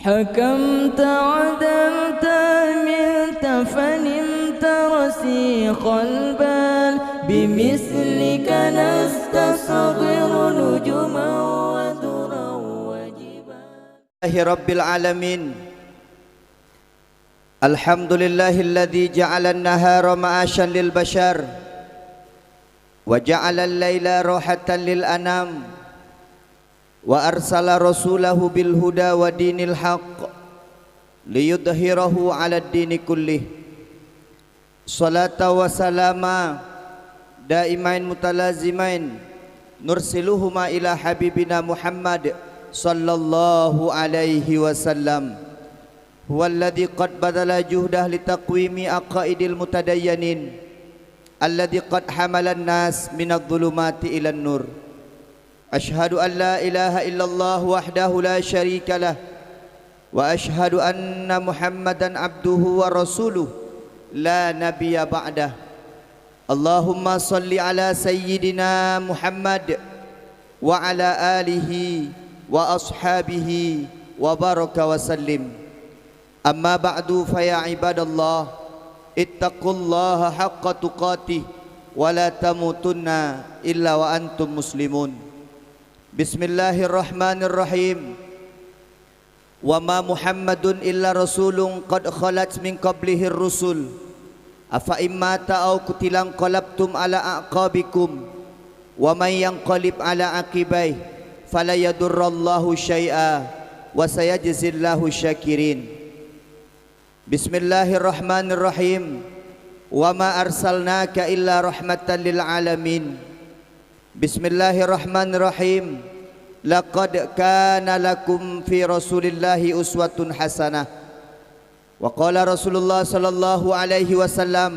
حكمت عدلت عملت فنمت رسيخ البال بمثلك نستصغر نجما ودرا وجبال. رب العالمين. الحمد لله الذي جعل النهار معاشا للبشر وجعل الليل راحة للأنام وأرسل رسوله بالهدى ودين الحق ليظهره على الدين كله. صلاة وسلام دائمين متلازمين نرسلهما إلى حبيبنا محمد صلى الله عليه وسلم، هو الذي قد بذل جهده لتقويم عقائد المتدينين الذي قد حمل الناس من الظلمات إلى النور. أشهد أن لا إله إلا الله وحده لا شريك له، وأشهد أن محمدا عبده ورسوله لا نبي بعده. اللهم صل على سيدنا محمد وعلى آله وأصحابه وبارك وسلم. أما بعد فيا عباد الله اتقوا الله حق تقاته ولا تموتن إلا وأنتم مسلمون. بسم الله الرحمن الرحيم. وما محمد إلا رسول قد خلت من قبله الرسل أفإن مات أو قتل انقلبتم على أعقابكم ومن ينقلب على عقبيه فلا يضر الله شيئا وسيجزي الله الشاكرين. بسم الله الرحمن الرحيم. وما أرسلناك إلا رحمة للعالمين. بسم الله الرحمن الرحيم. لقد كان لكم في رسول الله أسوة حسنة. وقال رسول الله صلى الله عليه وسلم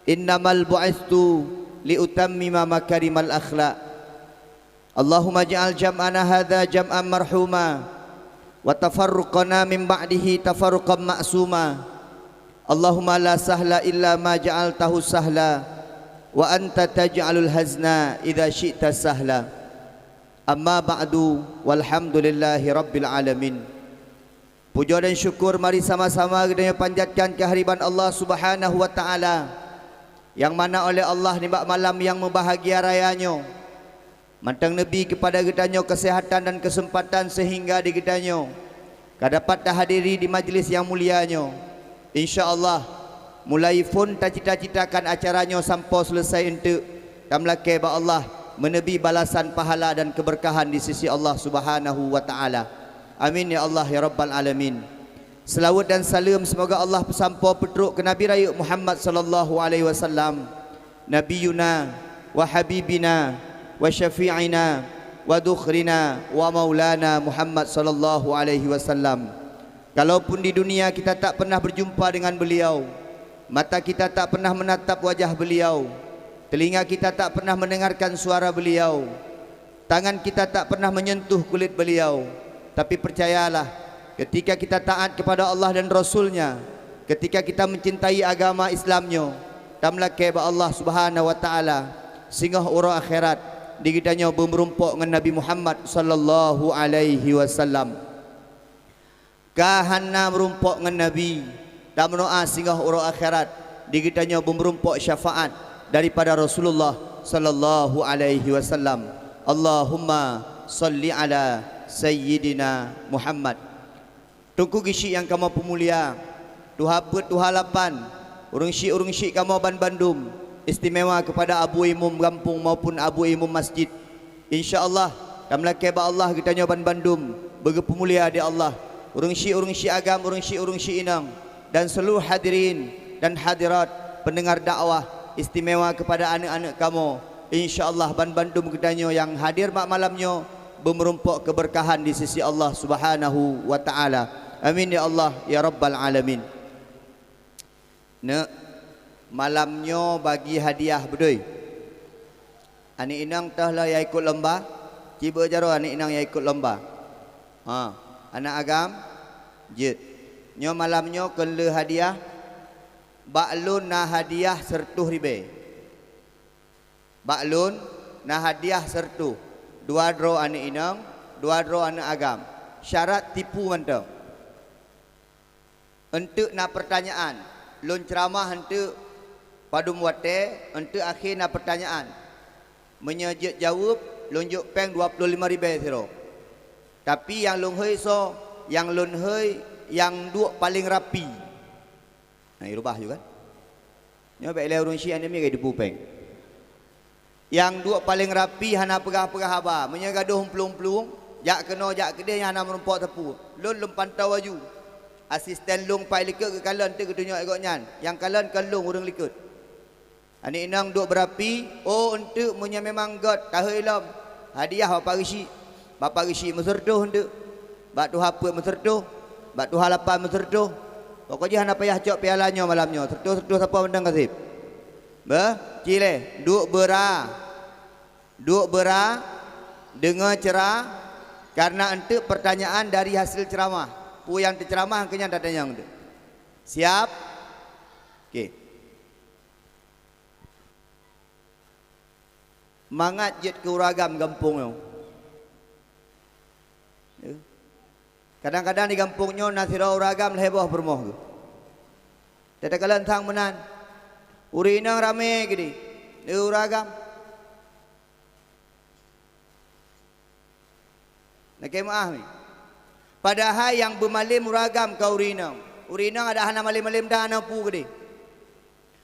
إنما بعثت لأتمم مكارم الأخلاق. اللهم اجعل جمعنا هذا جمعا مرحوما وتفرقنا من بعده تفرقا معصوما. اللهم لا سهل إلا ما جعلته سهلا wa anta taj'alul hazna idza syi'ta sahla. Amma ba'du, walhamdulillahi rabbil alamin. Puja dan syukur mari sama-sama kita panjatkan kehadiran Allah Subhanahu wa taala, yang mana oleh Allah ni malam yang membahagia rayanya mantang Nabi kepada kitanya kesehatan dan kesempatan sehingga di kitanya dapat hadiri di majlis yang mulianya. Insya-Allah mulai pun tak cita-citakan acaranya sampai selesai untuk tamlake ba Allah menebi balasan pahala dan keberkahan di sisi Allah Subhanahu wa taala. Amin ya Allah ya rabbal alamin. Selawat dan salam semoga Allah sampai petruk ke Nabi raya Muhammad sallallahu alaihi wasallam, nabiyuna wa habibina wa syafi'ina wa dukhrina wa maulana Muhammad sallallahu alaihi wasallam. Kalaupun di dunia kita tak pernah berjumpa dengan beliau, mata kita tak pernah menatap wajah beliau, telinga kita tak pernah mendengarkan suara beliau, tangan kita tak pernah menyentuh kulit beliau, tapi percayalah, ketika kita taat kepada Allah dan Rasulnya, ketika kita mencintai agama Islamnya, tamlake ba Allah Subhanahu wa taala, singgah ura akhirat digitanya bermerumpuk dengan Nabi Muhammad sallallahu alaihi wasallam. Kahana merumpuk dengan Nabi dan mendoa singgah ura akhirat digitanya bermerumpuk syafaat daripada Rasulullah sallallahu alaihi wasallam. Allahumma salli ala Sayyidina Muhammad. Tungku gisyik yang kamu pemulia, Tuhan put Tuhan lapan, urung syik kamu ban Bandung, istimewa kepada Abu Imam Gampung maupun Abu Imam Masjid. InsyaAllah kamlake ba Allah kita nyoban Bandung bagi pemulia di Allah. Urung syik agam, urung syik inang, dan seluruh hadirin dan hadirat pendengar dakwah, istimewa kepada anak-anak kamu. InsyaAllah ban Bandung kita yang hadir malamnya bermerumpuk keberkahan di sisi Allah Subhanahu wa taala. Amin ya Allah ya rabbal alamin. Nak malamnya bagi hadiah bedoi. Anik inang tahlah yang ikut lomba, ciba jaro anik inang yang ikut lomba. Anak agam jet. Nyo malamnya kele hadiah baklun na hadiah sertuh ribe. Baklun na hadiah sertuh. Dua draw anak inang, dua draw anak agam. Syarat tipu mantap. ente na pertanyaan. Lon ceramah ente padu muate, ente akhir na pertanyaan. Menyejak jawab, lonjuk peng 25,000 siro. Tapi yang long hei so, yang lon hei, yang dua paling rapi. Nah, irubah juga. Nyo baik le urun syian ni ke di pupeng. Yang dua paling rapi hana pegah-pegah haba, menyagaduh pelung-pelung, jak kena jak kedai yang hana merumpok tepu. Lon pantau waju. Asisten long pai likut ke kalan tu ke tunjuk ikut nyan. Yang kalan kalung urang likut. Ani inang duk berapi, oh untuk punya memang god tahu ilm. Hadiah bapa risi. Bapa risi meserduh untuk. Bak tu apa meserduh. Bak tu halapan meserduh. Pokoknya hana payah cok pialanya malamnya. Serduh-serduh siapa mendang kasih. Bah, cile, duk bera dengar cerah karena ente pertanyaan dari hasil ceramah. Pu yang terceramah kenyang datanya ente. Siap? Okey. Mangat jet ke uragam kampung yo. Kadang-kadang di kampungnya nasira uragam heboh bermoh. Tetapi kalau tang menan urinang rame gini. Di uragam. Nak kemah ni. Padahal yang bermalim uragam ke urinang. Urinang ada hana malim-malim dah hana pu gede.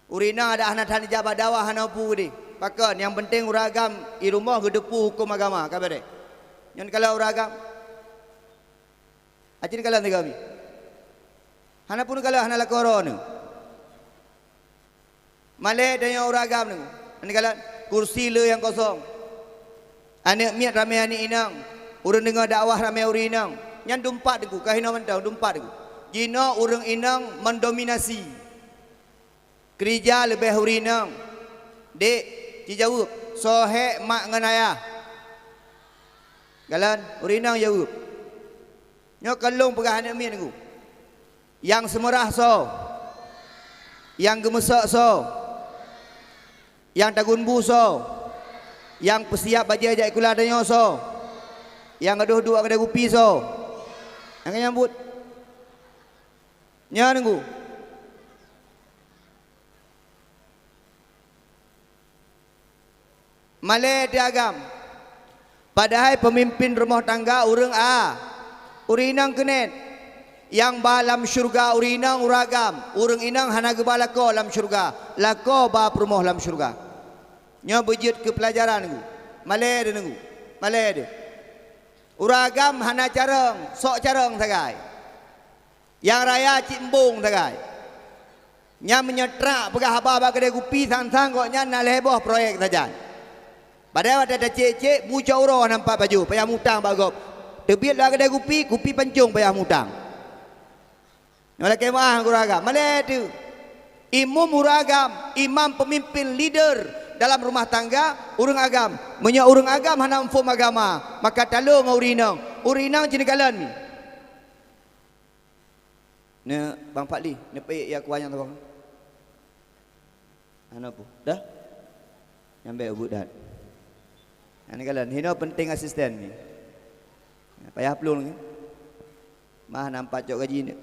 Urinang ada hana tani jabat dawah hana pu gede. Pakan yang penting uragam di rumah gedepu hukum agama kabar dek. Yang kalau uragam acin kalau kami. Hana pun kalau hana lakoron. Malay dan yang uragam ni. Ani kalau kursi le yang kosong. Anak miat ramai anak inang. Urang dengar dakwah ramai urang inang. Yang dumpat deku, kahina mentau dumpat deku. Jina urang inang mendominasi. Kerja lebih urang inang. Dek, dijawab. Sohek mak ngan ayah. Galan, urang inang jawab. Nyo kalung pegah anak miat deku. Yang semerah so. Yang gemesak so. Yang tagunbu so. Yang persiap baju ajak ikula adanya so. Yang aduh dua kedai kopi so. Yang nyambut. Nya nunggu. Malay diagam. Padahal pemimpin rumah tangga urang urinang kenet. Yang balam syurga urinang uragam. Urang inang hana gebalako dalam syurga. Lako ba perumoh dalam syurga. Nya bejit ke pelajaran nunggu. Malay dia nunggu. Malay dia. Uragam hana careng, sok careng sagai. Yang raya cimbung sagai. Nya menyetrak pegah haba kedai kopi sang-sang kok nya nak leboh proyek saja. Padahal ada cek-cek buca urah nampak baju, payah mutang bagop. Tebiat lah kedai kopi, kopi pencung payah mutang. Oleh kemah uragam, malai tu. Imam uragam, imam pemimpin leader dalam rumah tangga urang agam. Menya urang agam hana infom agama, maka talung urinang. Urinang jenis kalan ni. Ne Bang Fakli, ne payah ya kuanya tu bang. Hana apa? Dah? Nyampe ubud dah. Ani kalan, hina penting asisten ni. Payah pelung ni. Mah nampak cok gaji ni.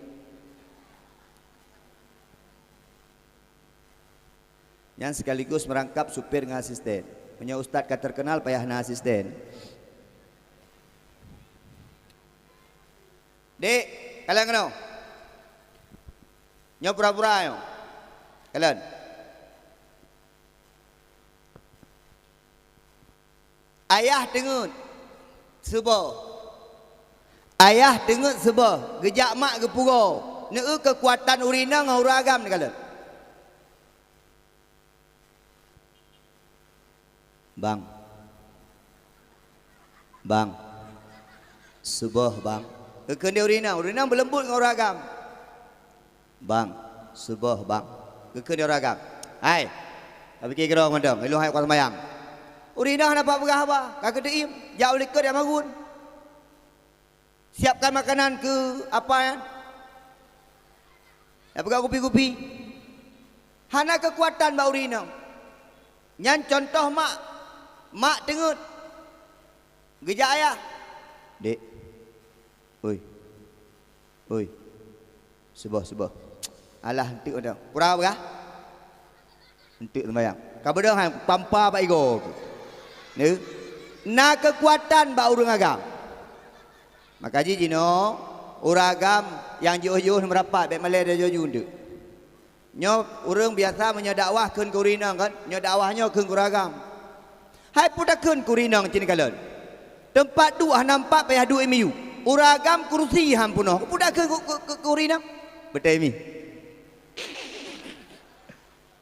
Yang sekaligus merangkap supir dengan asisten. Punya ustaz kata terkenal payah na asisten. Dek, kalian kenal? Nyo pura-pura yo. Kalian. Ayah dengut sebab. Ayah dengut sebab. Gejak mak ke pura. Neu kekuatan urinang uragam ni kalian. Bang. Bang. Subah bang. Kekende urinang berlembut dengan uragam. Bang, subah bang. Kekende uragam. Hai. Tapi kira ngondong, elu hai kuat mayang. Urinang dapat pegah apa? Kak deim, jauh likur dia magun. Siapkan makanan ke apa ya? Ya pegah kopi-kopi. Hana kekuatan bau urinang. Nyan contoh mak dengut. Gejak ayah. Dek. Oi. Oi. Sebah. Alah entik dah. Kurang berah? Entik sembahyang. Kau berdua hang pampa pak ego. Ne? Na kekuatan ba urang agam. Maka ji jino urang agam yang jauh-jauh merapat baik Malay dah jauh-jauh ndek. Nyo urang biasa menyo dakwah keun kurinang kan? Nyo dakwahnya keun kuragam. Hai pudak keun kurinang cini kalon. Tempat dua nampak payah 2 MU. Uragam kursi hampuno. Pudak keun kurinang. Betul mi.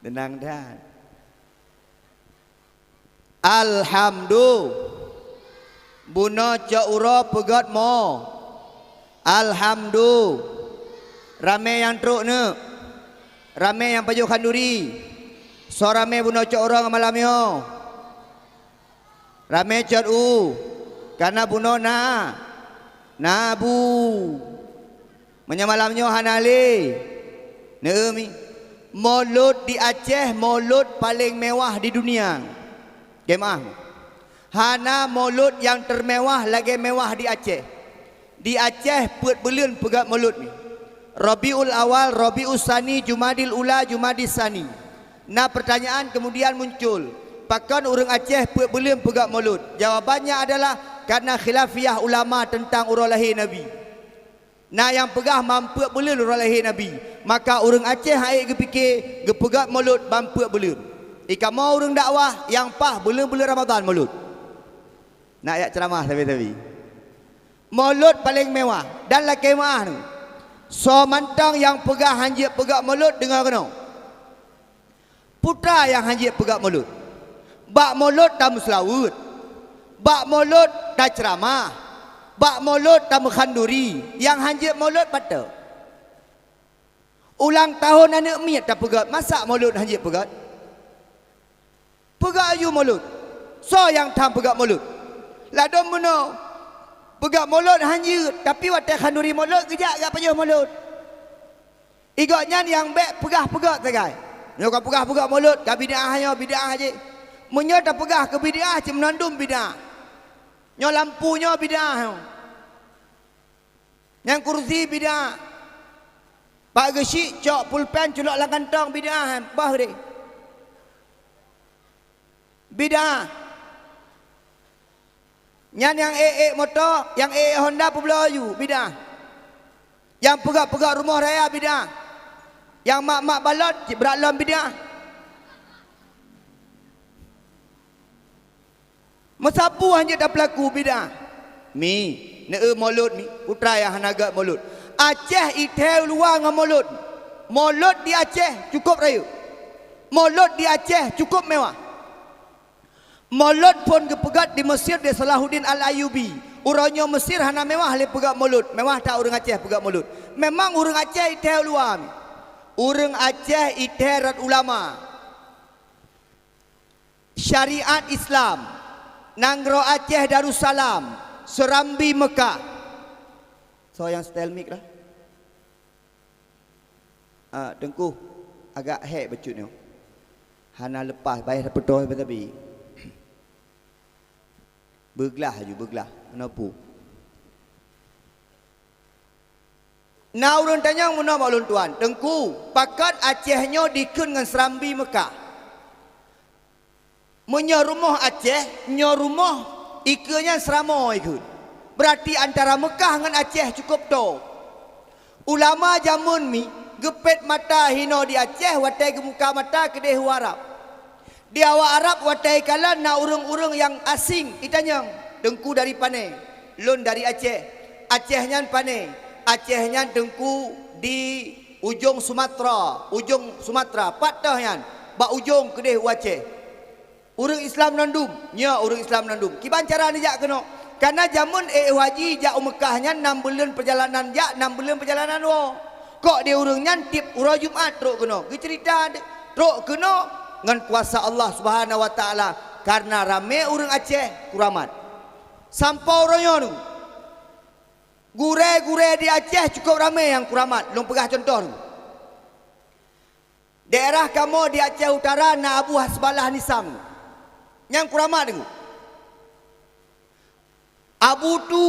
Tenang dah. Alhamdulillah. Buno ca ura pegat mo. Alhamdulillah. Ramai yang truk ne. Ramai yang pajuh kanduri. So ramai buno ca ura malam yo. Ramai cat karena buno na bu. Menyamalamnya hanale. Neumi. Maulud di Aceh maulud paling mewah di dunia. Jemaah. Hana maulud yang termewah lagi mewah di Aceh. Di Aceh put belun pegat maulud ni. Rabiul Awal, Rabiul Sani, Jumadil Ula, Jumadil Sani. Nah pertanyaan kemudian muncul. Pakan orang Aceh put belun pegat maulud? Jawabannya adalah karena khilafiyah ulama tentang urang lahir Nabi. Nah yang pegah mampu belun urang lahir Nabi. Maka orang Aceh aik kepikir gepegat maulud mampu belun. Ika mau orang dakwah yang pah belun-belun Ramadan maulud. Nak ayat ceramah tapi. Maulud paling mewah dan laki maah tu. So mantang yang pegah hanjit pegak maulud dengar kena. Putra yang hanjit pegak maulud. Bak maulud tak muslawud. Bak maulud tak ceramah. Bak maulud tak mekhanduri. Yang hanjit maulud patah. Ulang tahun anak miat tak pegat. Masa maulud hanjit pegat? Pegat ayu maulud. So yang tam pegat maulud. Ladom muno. Pegat maulud hanjit. Tapi watak khanduri maulud kejap agak pajuh maulud. Igaknya yang baik pegah-pegah tegai. Nyo ka pegah-pegah maulud. Ka bid'ahnya bid'ah aje. Menyo tak pegah ke bid'ah cem menandum bid'ah. Nyo lampunya bid'ah. Yang kursi bid'ah. Pak gesik cok pulpen culak lang kantong bid'ah. Bah deh. Bid'ah. Yang motor, yang Honda Pulau Ayu bid'ah. Yang pegak-pegak rumah raya bid'ah. Yang mak-mak balot beralam bid'ah. Mesapu hanya dah pelaku bid'ah. Mi, maulud mi, putra yang hanaga maulud. Aceh itel luar dengan maulud. Maulud di Aceh cukup raya. Maulud di Aceh cukup mewah. Maulud pun kepegat di Mesir di Salahuddin Al-Ayubi. Urangnya Mesir hana mewah le pegat maulud. Mewah tak orang Aceh pegat maulud. Memang orang Aceh itel luar. Orang Aceh itel rat ulama. Syariat Islam. Nangro Aceh Darussalam. Serambi Mekah. So yang style mic lah. Tengku agak hek becut ni. Hana lepas bayar pedoh tapi. Bergelah je bergelah. Kenapa? Nah orang tanya mana maklum tuan. Tengku pakat Acehnya dikun dengan Serambi Mekah. Menyo rumah Aceh, nyo rumah ikanya serama ikut. Berarti antara Mekah dengan Aceh cukup tu. Ulama jamun mi gepet mata hino di Aceh watai gemuka mata kedeh Arab. Di awak Arab watai kala na urang-urang yang asing itanya dengku dari Panai, lun dari Aceh. Acehnya Panai, Acehnya dengku di ujung Sumatera, patahnya bak ujung kedeh Aceh. Urang Islam nandum, nya urang Islam nandum. Kiban cara ni jak kena. Karena jamun haji jak Mekahnya 6 bulan perjalanan jak 6 bulan perjalanan wo. Kok dia urang nyantip urang Jumaat truk kena. Ki cerita truk kena dengan kuasa Allah Subhanahu wa taala karena ramai orang Aceh kuramat. Sampai orangnya tu. Gure-gure di Aceh cukup ramai yang kuramat. Long pegah contoh tu. Daerah kamu di Aceh Utara na Abu Hasbalah Nisam. Yang kuramat tu. Abu tu.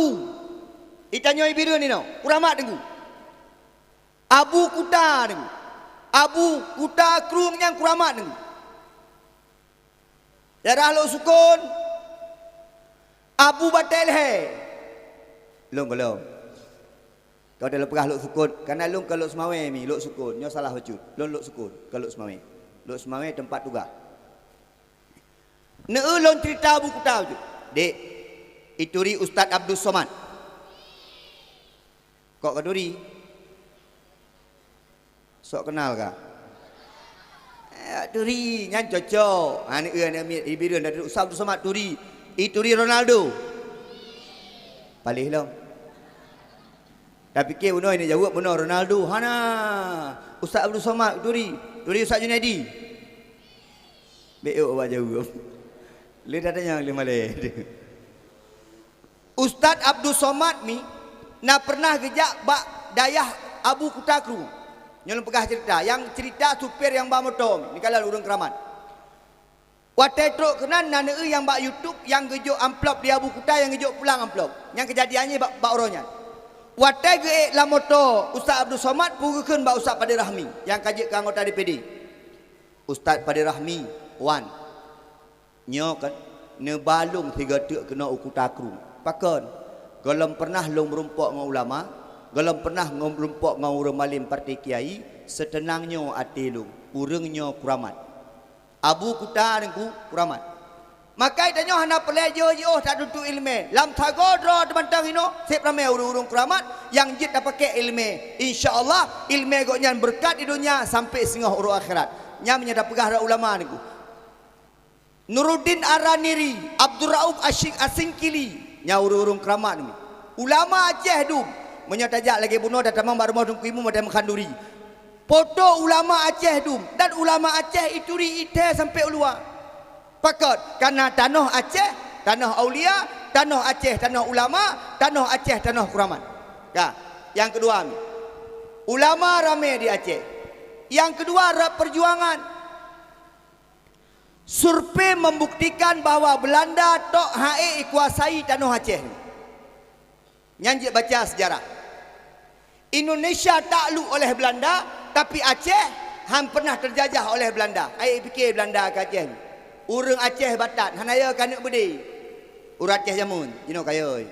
Itanya biru ni no. Kuramat tu. Abu Kuta ni. Abu Kuta Krung yang kuramat ni. Darah lo sukun. Abu Batel he. Long kalau. Kau dah lepah lo sukun. Karena long kalau semawe mi lo sukun. Nyo salah wujud. Long lo sukun kalau semawe. Lo semawe tempat tugas. Long cerita Abu Kuta wujud. Dek, ituri Ustaz Abdul Somad. Kok kaduri? Sok kenal kah? Duri nyan cocok. Ha ni ni ibiran dari Ustaz Abdul Somad duri. Ituri Ronaldo. Palih long. Dah fikir benar ini jawab benar Ronaldo. Hana. Ustaz Abdul Somad duri. Duri Ustaz Junaidi. Beo awak jawab. Le dah tanya le malai. Ustaz Abdul Somad ni nak pernah gejak bak dayah Abu Kuta Kru. Nyolong pegah cerita. Yang cerita supir yang bawa motor. Ni kalau urang keramat. Watai truk kenan nana yang bak YouTube yang gejuk amplop di Abu Kuta yang gejuk pulang amplop. Yang kejadiannya bak orangnya. Watai geek la motor Ustaz Abdul Somad pugukeun bak Ustaz Padi Rahmi yang kajik ke anggota DPD. Ustaz Padi Rahmi wan. Nyo kan ne balung 3 tek kena Kuta Kru. Pakon. Golem pernah long merumpok dengan ulama. Golem pernah merumpok dengan urang malim parti kiai. Setenangnya ati long. Urangnya kuramat. Abu Kuta dengan kuramat. Makai tanya hana pelajar oh tak duduk ilmu. Lam tagodro teman-teman ino sep ramai urung-urung keramat yang jit dah pakai ilmu. Insya-Allah ilmu goknya berkat di dunia sampai singah urung akhirat. Nyamnya dah pegah ulama niku. Nuruddin Araniri, Abdul Rauf Asingkili, nya urung-urung keramat ni. Ulama Aceh tu menyatajak lagi bunuh datang rumah dungkimu madam khanduri. Foto ulama Aceh tu dan ulama Aceh itu ite sampai luar. Pakot karena tanah Aceh, tanah aulia, tanah Aceh, tanah ulama, tanah Aceh, tanah keramat. Ya, yang kedua ni. Ulama ramai di Aceh. Yang kedua perjuangan. Survei membuktikan bahawa Belanda tok hae kuasai tanah Aceh. Nyanjik baca sejarah. Indonesia takluk oleh Belanda, tapi Aceh han pernah terjajah oleh Belanda. Ai fikir Belanda ke Aceh. Urang Aceh batat, hanaya kanak budi. Urang Aceh jamun, jino kaya.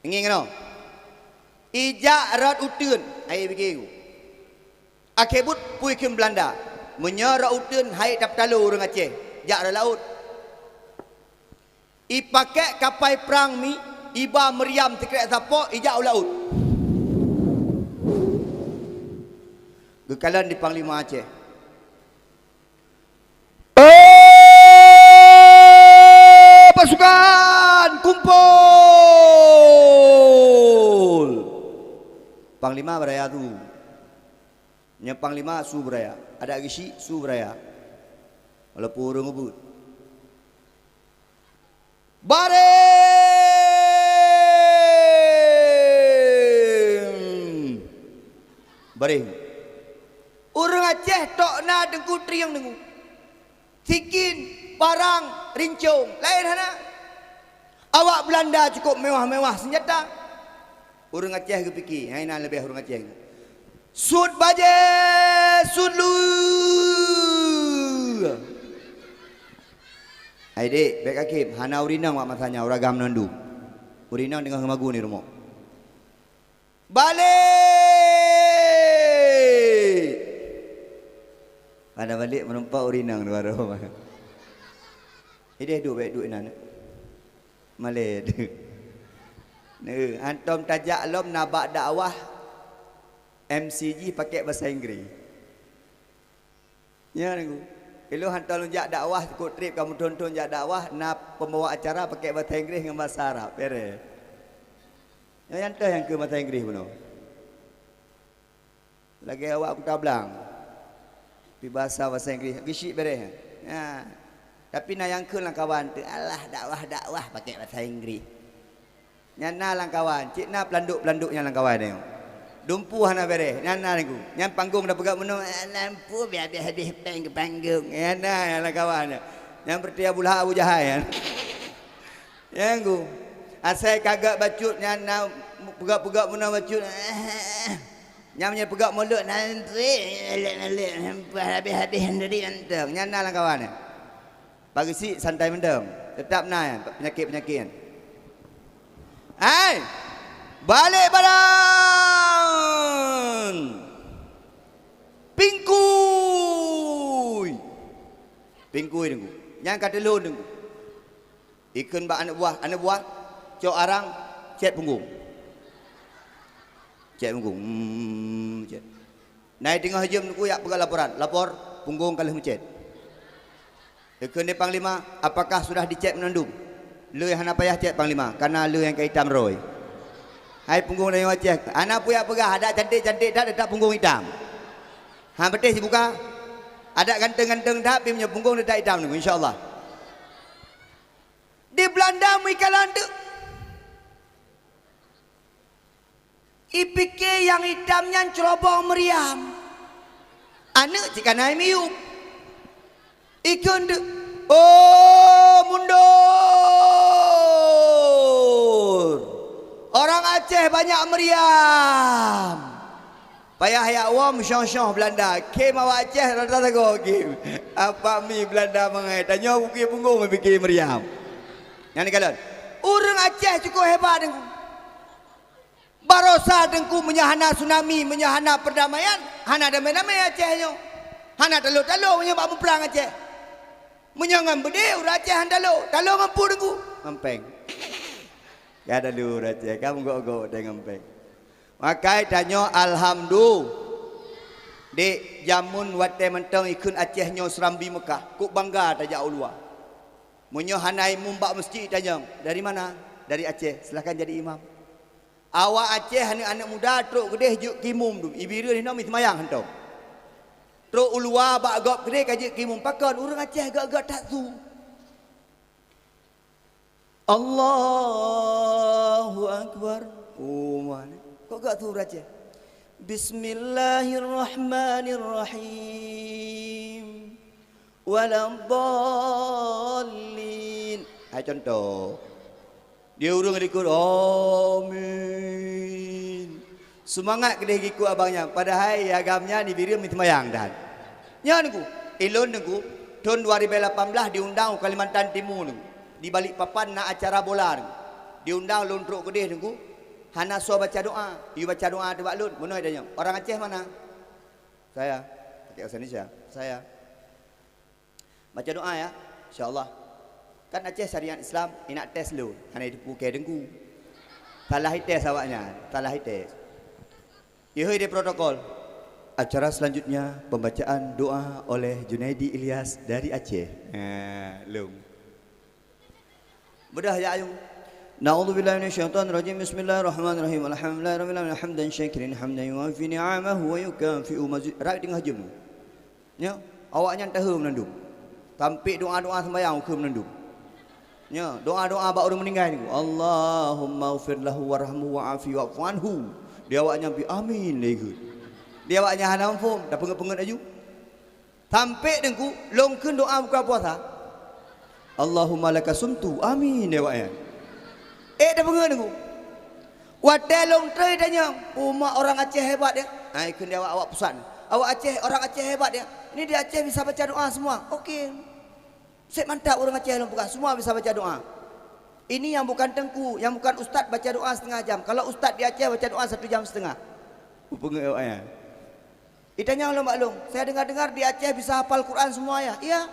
Ingin kena. Ijak rat utun, ai fikir ku. Akebut puikin Belanda. Menyara utun hai tap talu urang Aceh. Jak ra laut. I pakai kapal perang mi, iba meriam tikrek sapok ijak laut. Gekalan di Panglima Aceh. Pasukan kumpul. Panglima beraya tu. Nya Panglima su beraya. Ada gisi su beraya. Walaupun orang ngebut. Baring. Baring. Orang Aceh tok na dengku triang dengu. Sikin, barang, rincung, lain hana. Awak Belanda cukup mewah-mewah senjata. Orang Aceh ke fikir, hai nak lebih orang Aceh. Sud baje, sud lu. Hai dek, baik akib, hana urinang mak masanya uragam nandu. Urinang dengan kemagu ni rumah. Balik. Ada balik menumpak urinang luar rumah. Ini duduk baik duduk nana. Malay tu. Ne, antum tajak lom nabak dakwah MCG pakai bahasa Inggeris. Ya ni. Kalau hantar lunjak dakwah ikut trip kamu tonton jak dakwah nak pembawa acara pakai bahasa Inggeris dengan bahasa Arab. Beres. Yang tu yang ke bahasa Inggeris benar. Lagi awak aku tablang. Pi bahasa Inggeris. Gisyik beres. Ha. Tapi nak yang ke lah kawan tu. Alah dakwah pakai bahasa Inggeris. Nyana lang kawan. Cik na pelanduk-pelanduknya lang kawan ni. Dumpu hana beres. Nyana ni ku. Yang panggung dah pegang menung. Lampu biar habis panggung. Nyana lang kawan. Yang bertia bulah Abu Jahal. Yang ku. Asal kagak bacut nyana pegak-pegak munah bacut. Nyamnya pegak mulut nanti habis-habis tadi anteng. Nyana lah kawan. Bagi si santai mendem. Tetap naik penyakit-penyakit. Hai. Balik badan. Pingkuy. Pingkuy dengku. Yang kata lu dengku. Ikun bak anak buah, cok arang, cet punggung. Cet punggung. Cet. Naik tengah jam dengku yak pegang laporan. Lapor punggung kalah mencet. Ikun di Panglima, apakah sudah dicek menandung? Lu yang hana payah cek Panglima, karena lu yang hitam roy. Hai punggung dan yang cek. Anak puyak pegah, ada cantik-cantik dah, letak punggung hitam. Ha betul si buka. Ada ganteng-ganteng dah, punya punggung letak hitam dengku, insya-Allah. Di Belanda muikalan tu. IPK yang hitamnya cerobong meriam. Anak jika naik miup. Ikun tu. Oh mundur. Orang Aceh banyak meriam. Payah ya wam syong-syong Belanda. Kim awak Aceh rata-rata go kim. Apa mi Belanda mengai. Tanya bukit punggung IPK meriam. Yang ni kalian, orang Aceh cukup hebat dengku. Barosa dengku menyahana tsunami, menyahana perdamaian. Hana damai-damai Acehnya. Hana taluk-taluk menyebab memplang Aceh. Menyangam bede orang Aceh han taluk. Taluk ngampu dengku. Ngempeng. Ya ada lu orang Aceh, kamu gok-gok dan ngempeng. Makai tanya alhamdulillah. Di jamun wate mentang ikun Acehnya Serambi Mekah. Kuk bangga tajak ulua. Munyo hanai mumbak masjid tanya, dari mana? Dari Aceh. Silakan jadi imam. Awak Aceh anak-anak muda truk gede juk kimum tu. Ibiru ni nak semayang hantam. Truk ulua bak gop gede kaji kimum pakon orang Aceh gak-gak tak tu. Allahu akbar. Oh mana? Kok gak tu Aceh? Bismillahirrahmanirrahim. Waladhdallin. Hai contoh. Dia urung ikut amin. Semangat kedai ikut abangnya. Padahal agamnya dibiri mitmayang dah. Nya niku, elon niku tahun 2018 diundang Kalimantan Timur niku. Di balik papan nak acara bola niku. Diundang lontrok kedai niku. Hana so baca doa. You baca doa tu bak lun. Munoi tanya. Orang Aceh mana? Saya. Pakai bahasa Indonesia. Saya. Baca doa ya, insya-Allah. Kan Aceh syariat Islam, nak tes lu. Hanya tipu ke dengku. Salah tes awaknya, salah tes. Ihoi di protokol. Acara selanjutnya pembacaan doa oleh Junaidi Ilyas dari Aceh. Lung. Mudah ya ayung. Na'udzubillahi minasyaitonir rajim. Bismillahirrahmanirrahim. Alhamdulillahirabbil alamin hamdan syakirin hamdan yuwafi ni'amahu wa yukafi'u mazid. Rak tengah jam. Ya, awaknya tahu menandung. Tampik doa-doa sembahyang ke menandung. Ya, doa-doa bak orang meninggal ni. Allahumma ighfir lahu warhamhu wa'afi wa'fu anhu. Dia awaknya bi amin lagi. Dia awaknya hana mampu, dah pengat-pengat aju. Tampik dengku longkeun doa buka puasa. Allahumma lakasumtu. Amin dia awaknya. Dah pengat dengku. Wadai long tray tanya, umat orang Aceh hebat dia. Ai keun dia awak pesan. Awak Aceh, orang Aceh hebat dia. Ini di Aceh bisa baca doa semua. Okey. Set mantap orang Aceh bukan semua bisa baca doa. Ini yang bukan tengku, yang bukan ustaz baca doa setengah jam. Kalau ustaz di Aceh baca doa 1 jam setengah. Pengen ayat. Itanya Allah maklum. Saya dengar-dengar di Aceh bisa hafal Quran semua ya. Iya.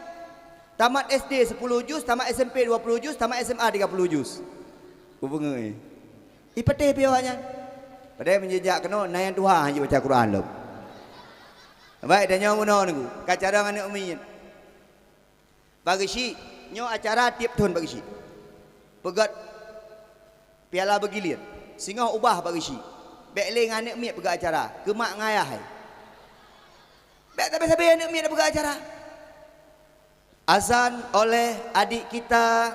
Tamat SD 10 juz, tamat SMP 20 juz, tamat SMA 30 juz. Pengen. Ipeteh piawanya. Padahal menjejak kena nayan Tuhan hanya baca Quran lo. Baik dan nyawa mana niku. Kacara anak umiyin. Bagi si nyo acara tiap tahun bagi si. Pegat piala bergilir. Singa ubah bagi si. Bek le anak mi pegat acara. Kemak ngayah hai. Bek tapi anak mi nak pegat acara. Azan oleh adik kita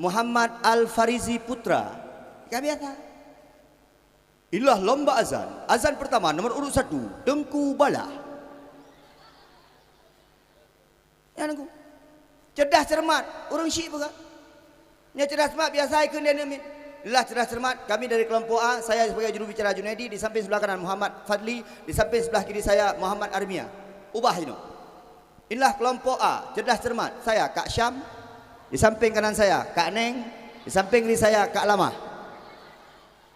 Muhammad Al-Farizi Putra. Kan biasa. Inilah lomba azan. Azan pertama nomor urut 1 Tengku Balah. Ya nunggu. Cerdas cermat, orang Syik juga. Nya cerdas cermat biasa ikut dia nemin. Inilah cerdas cermat kami dari kelompok A. Saya sebagai jurubicara Junaidi, di samping sebelah kanan Muhammad Fadli, di samping sebelah kiri saya Muhammad Armia. Ubah ini. Inilah kelompok A, cerdas cermat. Saya Kak Syam, di samping kanan saya Kak Neng, di samping kiri saya Kak Lama.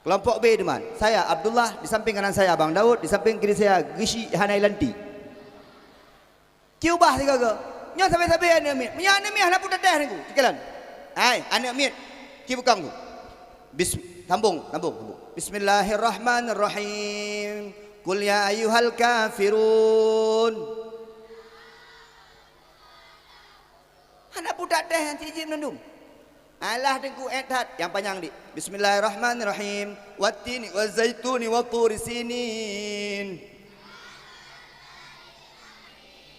Kelompok B teman, saya Abdullah, di samping kanan saya Abang Daud, di samping kiri saya Gishi Hanailanti. Ubah tiga ke. Nyo sampai-sampai anak mit. Punya anak mit nak pun dadah ni ku. Cikalan. Hai, anak mit. Ki bukang tu. Sambung. Bismillahirrahmanirrahim. Qul ya ayyuhal kafirun. Anak pun dadah yang cicit menandung. Alah dengku etat yang panjang dik. Bismillahirrahmanirrahim. Wattini wazaituni watturi sinin.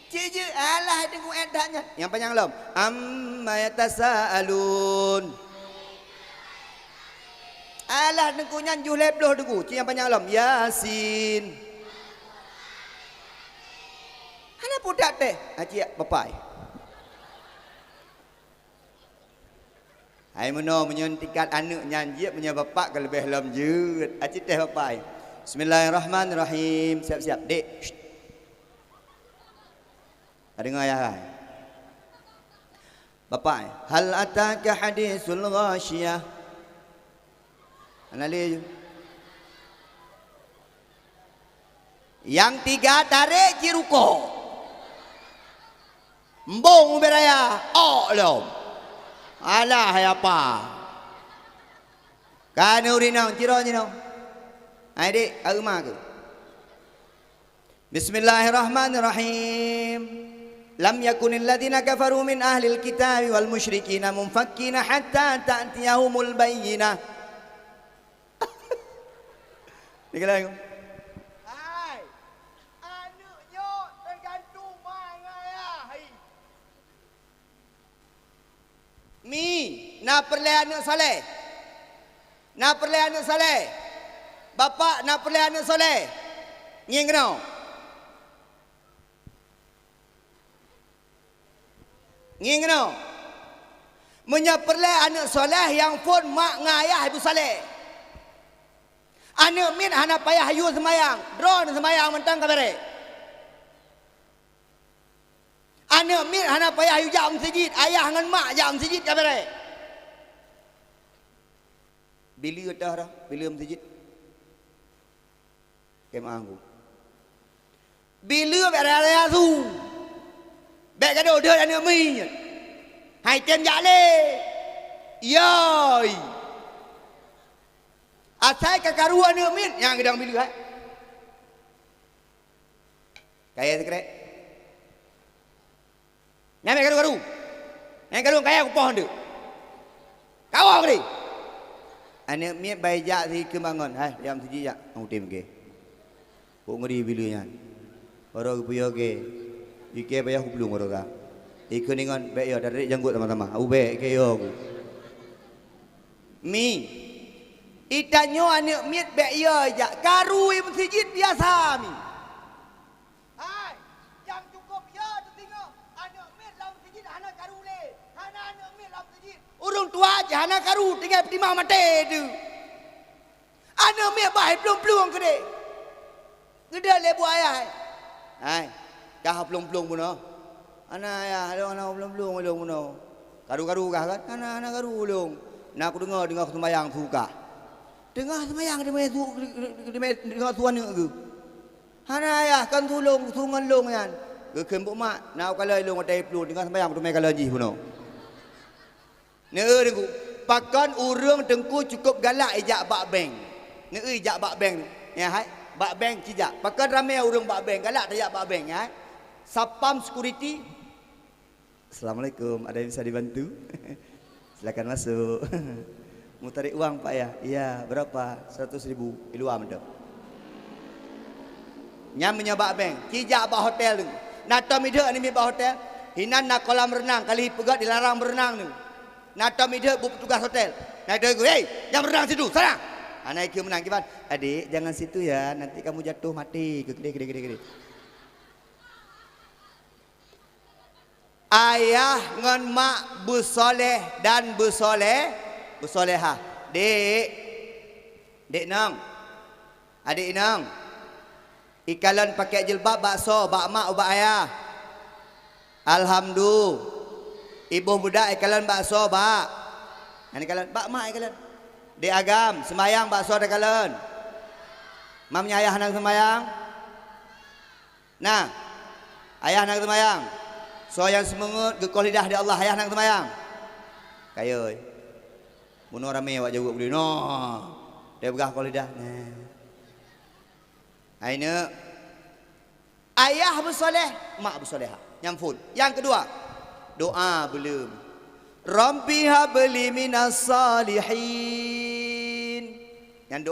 Cici alah dengku etatnya yang panjang lom. Amma yatasaalun. Alah dengku nyanjuh lebloh dengku. Cici yang panjang lom. Yasin. Anak budak teh. Aci bapai. Hai meno menyuntikan anak nyanyi punya bapak ke lebih lom jut. Aci teh bapai. Bismillahirrahmanirrahim. Siap-siap dek. Dengar ayah hai. Bapak, hal ataka hadisul ghashiyah. Anali. Yang tiga tarik jiruko. Mbong beraya. Oh lom. Alah apa? Kan urinang ciro ni nong. Ai dik, agama ke? Bismillahirrahmanirrahim. Lam yakunil ladina kafaru min ahlil kitabi wal musyrikina munfakkina hatta ta'tiyahumul bayyinah. Ni kalau hai anak yo tergantung mai. Mi, nak perle anak soleh. Nak perle anak soleh. Bapak nak perle anak soleh. Nging kenau? Nging kenau? Menyaperle anak soleh yang pun mak ngayah ibu soleh. Anak min hana payah hayu semayang. Drone semayang mentang kabare. Anak min hana payah hayu jam masjid. Ayah dengan mak jam masjid kabare. Bila dah dah. Bila masjid. Kemah aku. Bila berada tu. Bek gaduh dia anak mi. Hai tem jale. Yoi. Asai kakaru anak mi yang gedang bila hai. Kaya sekret. Nyame garu-garu. Yang garu kaya aku pohon tu. Kau ni. Anak mi baijak si kemangon. Hai diam siji jak. Aku tim ke. Kau ngeri bilanya. Orang puyo ke. Ike bayar aku belum orang tak. Ike ningan baik ya dari janggut sama-sama. Aku baik ke yo aku. Mi. Itanyo anak miet baik ya je. Karui masjid biasa mi. Hai, jam cukup ya tu tengok. Anak miet dalam masjid anak karu le. Anak miet dalam masjid. Orang tua aja anak karu tinggal timah mati tu. Anak miet baik belum ke dek. Gede le buat ayah. Hai. Kah pelong-pelong pun no. Anak ayah, ada anak pelong-pelong pun no. Karu-karu kah kan? Anak karu long. Nak aku dengar sembahyang suka. Dengar sembahyang dengar tuan ni ke. Anak ayah kan tulung sungan long kan. Ke kembuk mak, nak kalau long ada pelong dengar sembahyang tu mai kalau ji pun no. Ne dengku. Pakan urang dengku cukup galak ejak bak bank. Ne ejak bak bank. Ya hai. Bak bank cijak. Pakan ramai urang bak bank galak ejak bak bank ya. Sapam security. Assalamualaikum, ada yang bisa dibantu? Silakan masuk. Mau tarik uang Pak ya? Iya, berapa? 100.000. Iluam dah. Nyam menyabak bank, kijak bak hotel tu. Natom ide ni mi bak hotel. Hinan nak kolam renang, kali pegat dilarang berenang tu. Natom ide bu petugas hotel. Naik dia, "Hey, jangan berenang situ, sana." Anak ikut menang kiban. Adik, jangan situ ya, nanti kamu jatuh mati. Gede. Ayah ngan mak bersoleh dan bersolehah. Dek. Dek nang. Adik nang. Ikalan pakai jilbab bakso, bak mak ubak ayah. Alhamdulillah. Ibu budak ikalan bakso bak. Ini ikalan bak mak ikalan. Dek agam sembayang bakso ada ikalan. Mamnya ayah nang sembayang. Nah. Ayah nang sembayang. So yang semangat gekol lidah di Allah ayah nang sembayang. Kayo. Bunuh ramai awak jauh boleh no. Dia begah kol lidah. Aina ayah bersoleh, mak bersoleh. Nyamfun. Yang kedua, doa belum. Rabbi habli minas salihin. Yang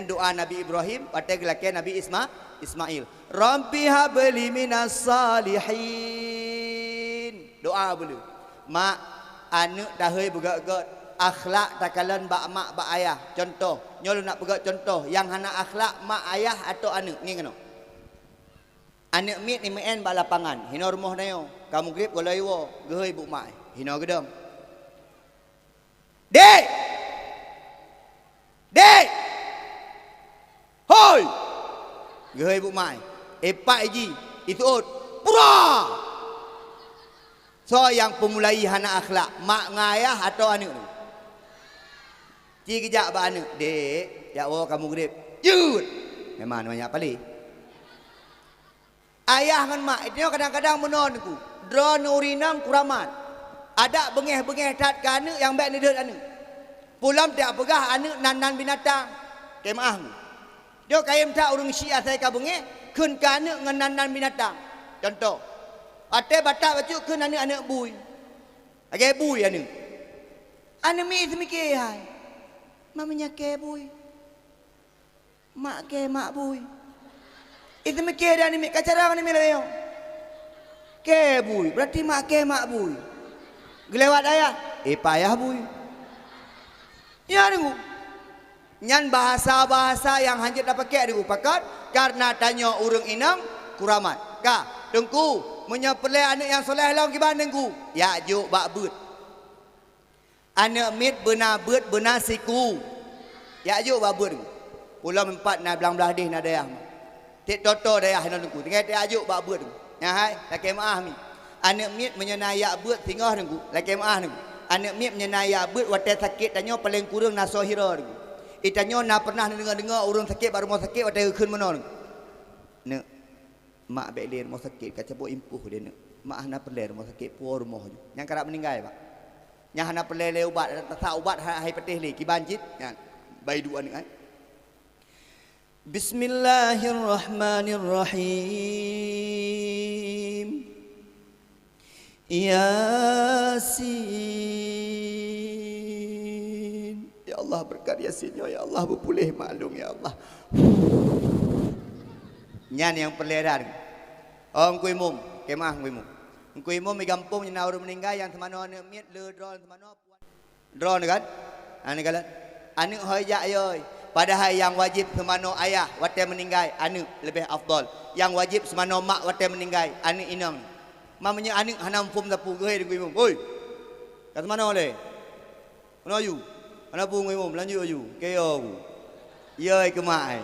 doa Nabi Ibrahim, pada lelaki Nabi Ismail. Rabbi habli minas salihin. Doa belum. Mak anak dah heu begat-gat akhlak takalan bak mak bak ayah. Contoh, nyol nak pegat contoh yang hana akhlak mak ayah atau anak ni kena. Anak mit ni men bak lapangan, hina rumah nayo. Kamu grip golai wo, gehoi bu mak. Hina gedang. Dek. Dek. Hoi. Gehoi bu mak. Epak iji, itu ut. Pura. So yang pemulai hana akhlak, mak ngayah atau anak ni. Ci kejap ba anak, dek, ya Allah kamu grip. Jut. Memang banyak kali. Ayah dengan mak itu kadang-kadang menon ku. Drone urinam kuramat. Ada bengeh-bengeh tat ke anak yang baik ni dia anak. Pulang tak pegah anak nan binatang. Kemaah. Dia kayem tak urung syiah saya ka bengeh, keun ke anak dengan nan binatang. Contoh. Ate batak baju keun anak-anak bui. Agak bui anak. Anak mi semikir hai. Mamanya ke bui. Mak ke mak bui. Itu mikir dah ni mik kacara ni melayo. Ke bui, berarti mak ke mak bui. Gelewat ayah, payah bui. Ya dengu. Nyan bahasa-bahasa yang hanjit dah pakai dengu pakat karena tanya urang inang kuramat. Ka, dengku menyepelai anak yang soleh lawan kiban dengku. Ya juk bak beut. Anak mit benar beut benar siku. Ya juk bak beut. Pulau 4 na belang-belah deh na dayah. Tik toto dayah na dengku. Tinggal tik ajuk bak beut dengku. Ya hai, laki maah mi. Anak mit menyenayak beut tinggal dengku. Laki maah dengku. Anak mit menyenayak beut watai sakit tanya paling kurang na sohira dengku. Itanyo na pernah dengar-dengar urang sakit baru rumah sakit watai keun mana dengku. Nek mak baik dia rumah sakit kaca buat impuh dia nek. Mak hana perle rumah sakit puar rumah je. Yang kerap meninggal pak. Yang hana perle le ubat tak ubat hai petih le kibanjit. Ya. Bai dua nek. Bismillahirrahmanirrahim. Yasin. Ya Allah berkat Yasinnya ya Allah berpulih maklum ya Allah. Nyan yang perleran. Ngku imum, kemah ngku imum. Ngku imum di kampung nyana orang meninggal yang semana anak miat le drone semana puan. Drone kan? Ane kalan. Anak hojak yoi. Padahal yang wajib semana ayah watai meninggal anak lebih afdal. Yang wajib semana mak watai meninggal anak inang. Mamanya anak hanam fum tapu gehai ngku imum. Oi. Kat mana oleh? Mana you? Mana pu ngku imum lanjut you. Keo. Yoi kemai.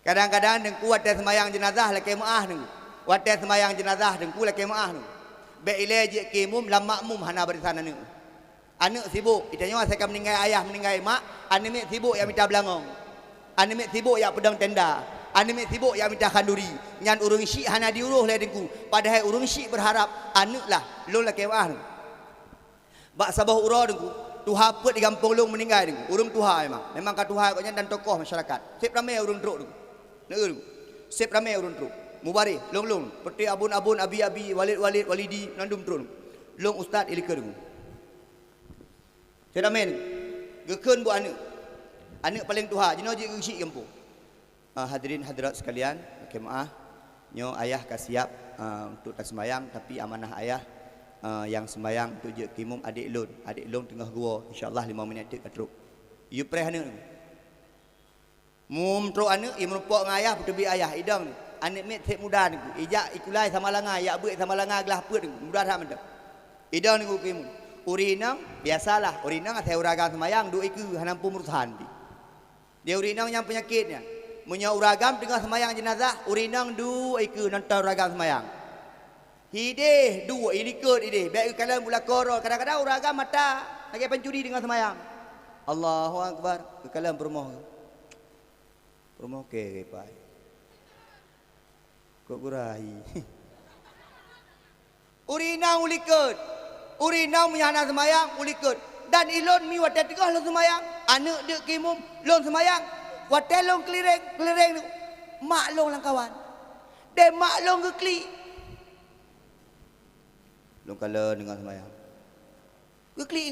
Kadang-kadang dengku watai sembahyang jenazah laki maah dengku. Watai sembahyang jenazah dengku laki maah dengku. Be ile je kimum lam makmum hana barisan anak. Anak sibuk, itanya saya akan meninggal ayah meninggal mak, anak mek sibuk yang minta belangong. Anak mek sibuk yang pedang tenda. Anak mek sibuk yang minta kanduri. Nyan urung syik hana diuruh le dengku. Padahal urung syik berharap anak lah lon laki maah dengku. Bak sabah urah dengku. Tuha put di kampung long meninggal dengku. Urung tuha memang. Memang ka tuha koknya dan tokoh masyarakat. Sip ramai urung truk dengku. Nek sip ramai urun truk. Mubarik, long peti abun-abun abi-abi walid-walid walidi nandum truk. Long ustaz ilika dengku. Saya ramen. Gekeun bu anak. Anak paling tuha jino je ngisi kampung. Hadirin hadirat sekalian, maaf. Nyo ayah kasiap untuk tak sembayang tapi amanah ayah yang sembayang untuk je kimum adik lon. Adik lon tengah gua insya-Allah 5 minit tek truk. You pray anak. Mum tro anak ia merupak ngayah putebi ayah idang ni. Anak mek tek muda ni. Ijak ikulai sama langai, yak beuk sama langai gelah peut ni. Muda tak mendak. Idang ni ku kimum. urinang biasalah urinang atas uragam semayang duk iku hanampu murtahan dia urinang yang penyakitnya punya uragam tengah semayang jenazah urinang duk iku nonton uragam semayang hideh dua ini kot hideh baik kalian pula korol kadang-kadang uragam mata lagi pencuri dengan semayang Allahu Akbar ke kalian permoh ke pai kok gurai urinang ulikut urinang menyana semayang ulikut dan ilon mi wadah tengah lo semayang anak dek kimum lon semayang wadah long kelereng mak long lang kawan de mak long ke kli long kala dengan semayang ke kli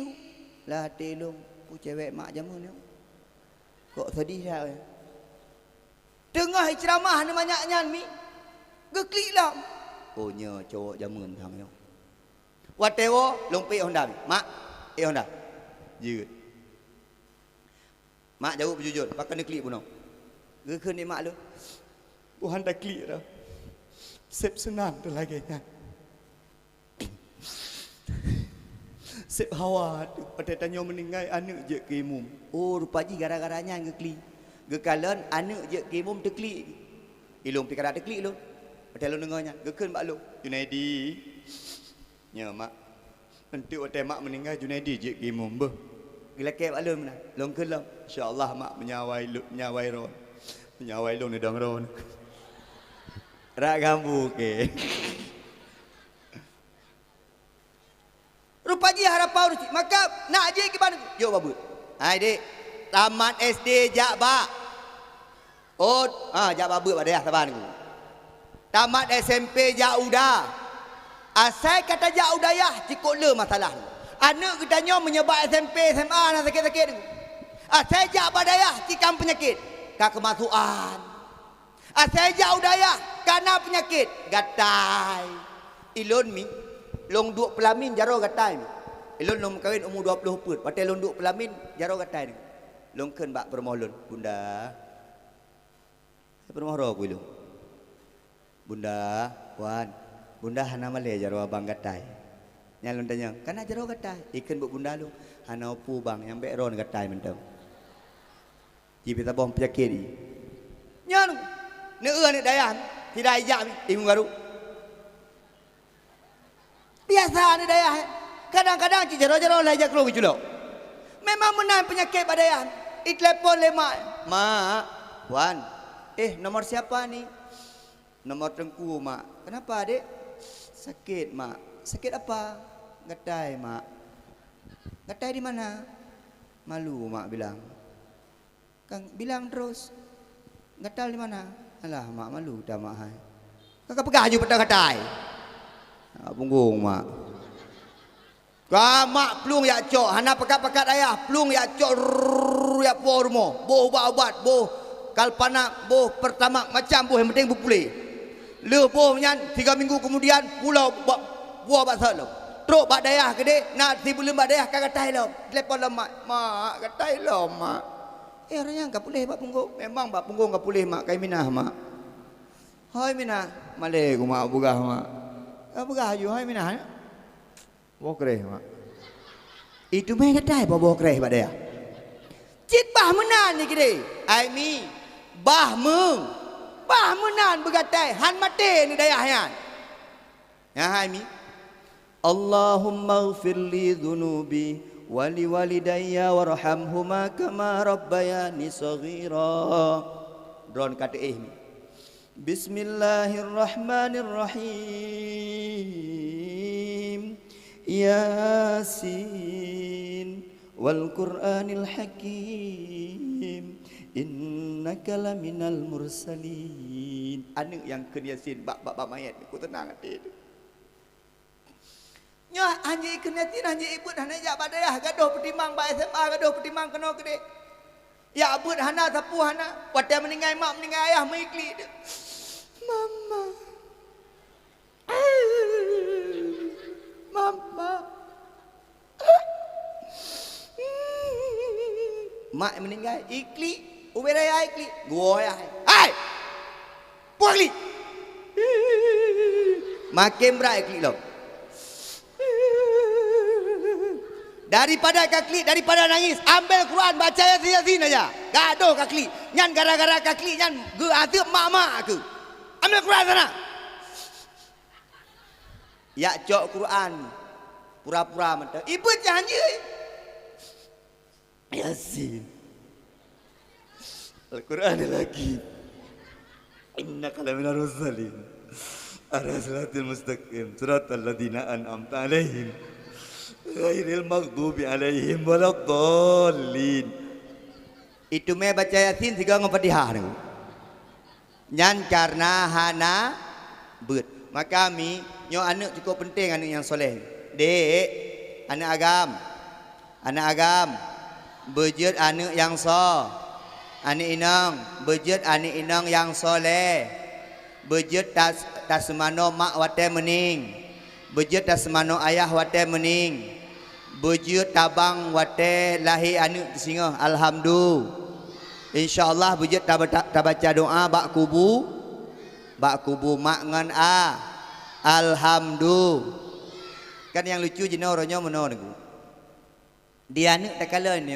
lah telong pu cewek mak jamun ni kok sedih dah tengah ceramah ni banyaknya mi ke kli lah oh nya cowok jamun thang ni watewo lompi Honda mak Honda je mak jawab jujur pakai klik pun ke ke ni mak lu Tuhan dah klik dah sep senang tu lagi kan sep hawa tu pada tanya meninggal anak je ke imum oh rupanya gara-garanya ke klik ke kalan anak je ke imum terklik ilung pikir ada klik lu pada lu dengarnya ke mak lu Junaidi nya mak nanti waktu mak meninggal Junaidi je ke imum beh gila ke mak lu mana long ke long insyaallah mak menyawai ron menyawai long ni dang ron rak gambu ke rupanya harapau ruci maka nak je ke mana yo babu hai dik tamat SD jak ba oh jak babu pada saban ku tamat SMP jak udah asal kata jak udayah cikok le masalah anak ketanya menyebab SMP SMA nak sakit-sakit asal jak badayah cikam penyakit kak kemasukan asal jak udayah karena penyakit gatai ilon mi long duk pelamin jaro gatai ilon long kahwin umur 20 put patai long duk pelamin jaro gatai long keun bak permohlun bunda permoh ro ku ilung bunda wan bunda hana male jaro abang gatai nyalon tanya kana jaro gatai ikan bu bunda lu hana pu bang yang bek ron gatai mentang jipita bom penyakit ni nyanu neue ni dayan tidak ijak ibu baru biasa ni dayah kadang-kadang jaro-jaro lah ijak keluar julok memang menang penyakit badayan telepon le mak wan nomor siapa ni nomor tengku mak kenapa adik sakit mak sakit apa gatai mak gatai di mana malu mak bilang kang bilang terus gatal di mana alah mak malu dah mak hai kakak pegah je pada gatai punggung mak mak pelung yak cok hana pekat-pekat ayah pelung yak cok yak po rumah boh ubat-ubat boh kalpana boh pertama macam boh yang penting berpulih le boh nyan 3 minggu kemudian pulau buah baksa lo truk bak dayah gede nak sebelum bak dayah kagatai lo telepon lo mak gatai lo mak orangnya enggak boleh bak punggung memang bak punggung enggak boleh mak kai minah mak hai minah male ku mak bugah mak bugah ayu hai minah bo kreh mak itu meh gatai bo kreh bak dayah cit bah menan ni gede ai mi bah menan begatai han mate ni dayah yan ya hai mi Allahumma ighfir li dhunubi wa li walidayya warhamhuma kama rabbayani saghira dron kata mi Bismillahirrahmanirrahim Yasin wal Qur'anil Hakim innaka laminal mursalin anak yang ke Yasin bab mayat aku tenang hati tu nya hanya ikan Yasin hanya ibut hanya jak badayah gaduh pertimbang ba SMA gaduh pertimbang kena gede ya abut hana sapu hana wadah meninggal mak meninggal ayah mengikli dia mama mak meninggal ikli uberaya ikli gua ya hai puakli makin berat ikli lo Daripada kaklik, daripada nangis, ambil Quran, baca Yasin aja. Gaduh kaklik. Nyan gara-gara kaklik nyan ge atip mak-mak ke. Ambil Quran sana. Ya cok Quran. Pura-pura mentah. Ibu janji. Yasin. Al-Quran lagi. Innaka laminar mursalin. Ala siratil mustaqim. Siratal ladzina an'amta 'alaihim. Ghairil maghdubi 'alaihim waladdallin. Itu me baca Yasin tiga dengan Fatihah ni. Nyan karena hana beut. Maka kami nyo anak cukup penting anak yang soleh. Dek, anak agam. Anak agam. Bejut anak yang so. Anak inang, bejut anak inang yang soleh. Bejut tas semano mak wate mening. Bejut tas semano ayah wate mening. Bejut tabang wate lahir anak di singa. Alhamdulillah. InsyaAllah bejut tabaca doa bak kubu. Bak kubu mak ngan a. Alhamdulillah. Kan yang lucu jenis orangnya mana ni. Dia anak tak kalah ni.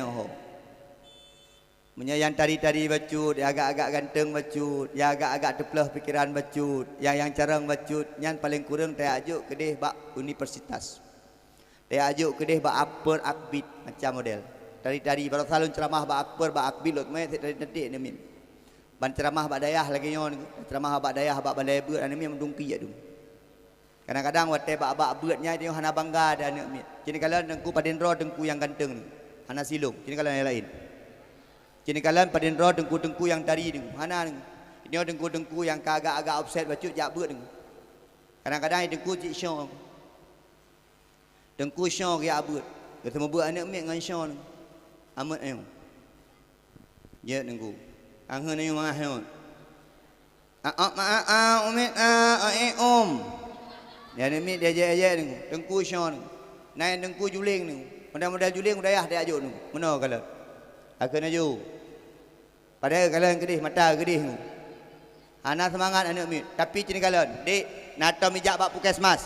Yang tadi-tadi bacut, yang agak-agak ganteng bacut, yang agak-agak teplah fikiran bacut, yang carang bacut, yang paling kurang tak ajuk kedih bak universitas. Tak ajuk kedih bak akbar akbid macam model. Tadi-tadi baru salun ceramah bak akbar bak akbid lot mai tadi ni min. Ban ceramah bak dayah lagi nyon, ceramah bak dayah bak balai beut anu min mendungki adu. Kadang-kadang wate bak beutnya dia hana bangga dan min. Jadi kalau dengku padendro dengku yang ganteng ni. Hana silung. Jadi kalau yang lain. Jadi kalian pada roh dengku-dengku yang tadi dengku. Mana dengku? Ini dengku-dengku yang agak-agak offset bacut jak beut dengku. Kadang-kadang dengku cik syong. Dengku syong ya beut. Ketemu beut anak mek ngan syong. Amat ayo. Ya dengku. Angheun ayo mangah ayo. Umet dia ni dia aja dengku. Dengku syong. Naik dengku juling dengku. Modal-modal juling dayah dia ajuk dengku. Mana kalau? Akan aju. Padahal kalian kedih mata kedih. Ana semangat anak mi. Tapi cini kalian, dek, nata mijak bak puskesmas.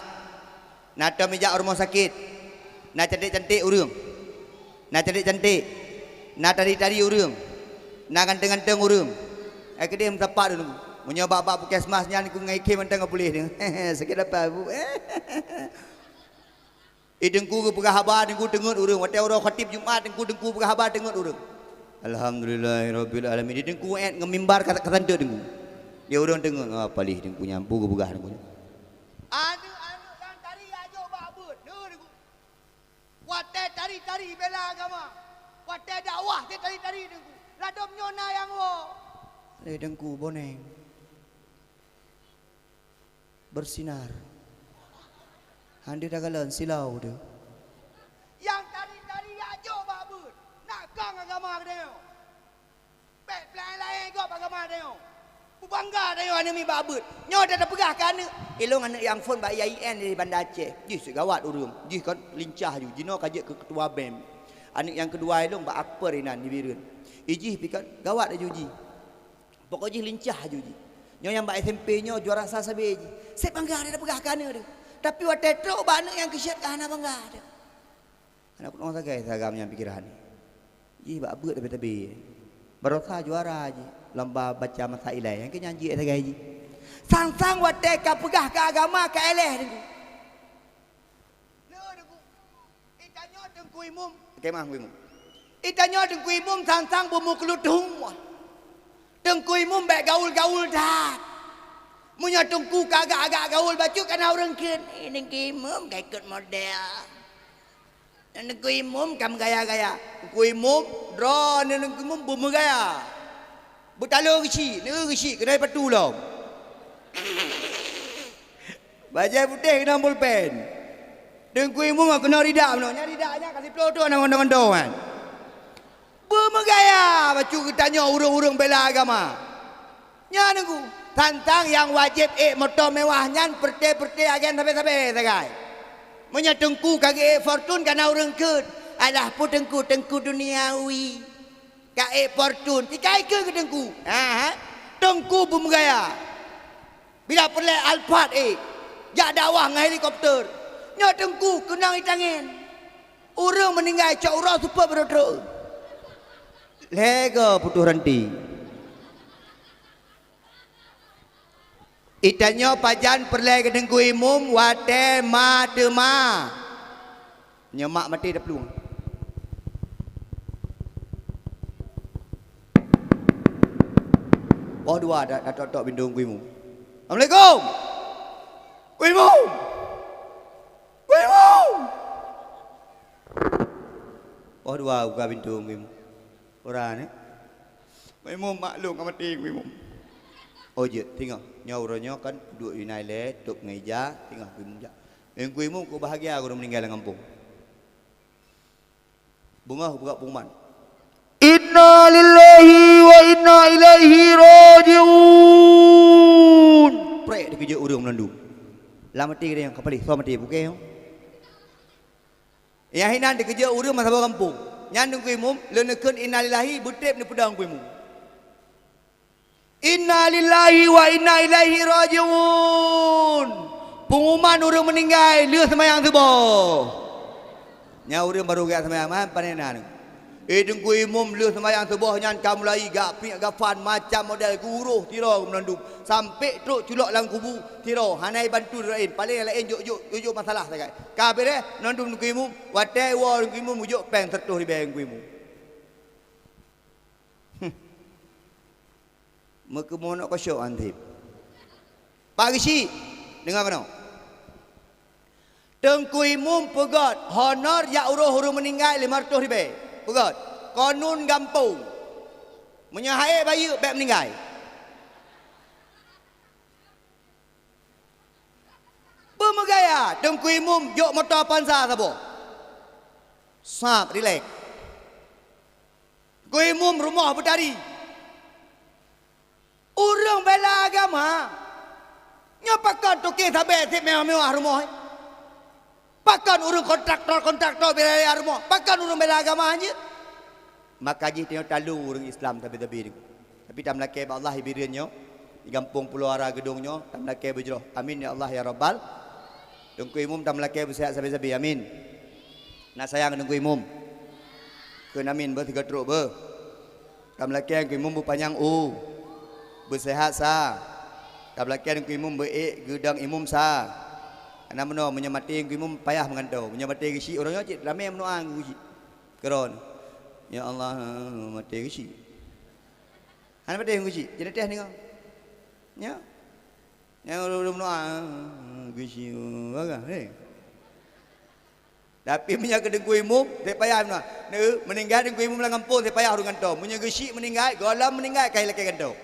Nata mijak rumah sakit. Nak cantik-cantik urang. Nak cantik-cantik. Nak tari-tari urang. Nak ganteng-ganteng urang. Kedih mentepak dulu. Munyo bak puskesmas nya niku ngai ke mentang boleh ni. Sakit apa bu? Dengku ke pegahaba dengku dengut urang. Wate orang khatib Jumaat dengku pegahaba dengut urang. Alhamdulillahirabbil alamin. Dia dengku ngemimbar kata-kata dengku. Dia orang dengar apa lih dengku nyampu ke begah dengku. Anu yang tari ajo bak beut. Dengku. Wate tari-tari bela agama. Wate dakwah ke tari-tari dengku. Ladom nyona yang wo. Dengku boneng. Bersinar. Handi dagalan silau dia. Yang tari-tari ajo bak beut. Kang agama dia. Pek plan lain kau agama dia. Bangga dia anu mi babut. Nyo dah pegah kan anak. Elong anak yang phone bak IAIN dari Bandar Aceh. Jih segawat urang. Jih kan lincah ju. Jino kajak ke ketua BEM. Anak yang kedua elong bak akbar inan di Birun. Ijih pikan gawat aju ji. Pokok jih lincah aju ji. Nyo yang bak SMP nyo juara sasabe ji. Saya bangga dia pegah kan dia. Tapi wat tetro bak anak yang kesiat kan bangga dia. Anak pun sagai sagamnya pikiran ni. Ji bak beut tapi barokah juara ji lomba baca masailai yang kenyanyi sagai ji sang-sang wate ka pegah ke agama ka eleh dengku le dengku itanyo dengku imum kemah imum itanyo dengku imum sang-sang bumu kelutung dengku imum baik gaul-gaul dah munya dengku kagak-agak gaul bacu kana urang keun dengku imum ka ikut model. Nengku imum kam gaya-gaya. Nengku imum draw nengku imum bergaya. Bertalo kecil, kecil kena patu lah. Bajai putih kena pulpen. Nengku imum kena ridak no. Nya ridaknya kasih peloto nang ondong-ondong kan. Bergaya bacu tanya urang-urang bela agama. Nya nengku tantang yang wajib motor mewah nyan perte-perte agen sampai-sampai sagai. Menyatengku kage fortune kana urang keut. Alah pu tengku duniawi. Kage fortune tikai ke tengku. Tengku bergaya. Bila perle Alphard jak dakwah dengan helikopter. Nya tengku kenang itangin. Orang meninggal cak urang super berdua. Lega putus ranti. Itanya pajan perlai ke dengku imum wate ma tema. Nyemak mati dah peluang. Oh dua dah tok bindung ku imum. Assalamualaikum. Ku imum. Ku imum. Oh dua buka pintu imum. Orang ni. Imum maklum kan mati imum. Oh je tengok nyauranya kan duduk United duduk mengeja tengok imum jak. Imum ku bahagia aku dah meninggal dalam kampung. Bunga buka pengumuman. Inna lillahi wa inna ilaihi rajiun. Prek dikejut urang melandu. Lah mati dia yang kapal so mati bukan. Yang hinan dikejut urang masa bawa kampung. Nyandung ku imum lenekeun innalillahi butep ni pedang ku imum. Innalillahi wa inna ilaihi rajiun. Pengumuman urang meninggal leuh sembahyang subuh. Nya urang baru gak sembahyang man panena ni. Dengku imum leuh sembahyang subuh nyan ka mulai gak pik gafan macam model guruh tira menandum sampai truk culak dalam kubu tira hanai bantu lain paling lain juk masalah sangat. Kabeh deh nandum dengku imum watai wa dengku imum ujuk peng tertuh di beng dengku imum. Maka mohon nak kosyok antip. Pak Gishi dengar mana? Tengku imum pegat honor ya urus meninggal 500 ribu. Pegat konun gampung menyahai bayi baik meninggal. Bermegaya tengku imum jok motor pansa sabo. Sap relax. Tengku imum rumah berdari. Orang bela agama nyapakan toke sabe tip mewah-mewah rumah. Pakan urang kontraktor bela rumah. Pakan urang bela agama aja. Maka ji tengok talu urang Islam tapi. Tapi tak melaki Allah ibirnya di kampung Pulau Ara gedungnya tak melaki berjroh. Amin ya Allah ya Rabbal. Dengku imum tak melaki bersihat sabi-sabi. Amin. Nak sayang dengku imum. Keun amin bertiga truk ber. Tak melaki dengku imum berpanjang bersehat sah. Tak melaki dengku imum berik gedang imum sah. Karena meno menyamati imum payah mengantau. Menyamati gisi orangnya cik ramai menuang gisi. Keron. Ya Allah mati gisi. Ana mati gisi. Jadi teh ni kau. Ya. Yang belum menuang gisi bagah ni. Tapi punya kedengku imum dia payah menuang. Meninggal dengku imum dalam kampung dia payah urang kantau. Punya gisi meninggal, golam meninggal kai laki kantau.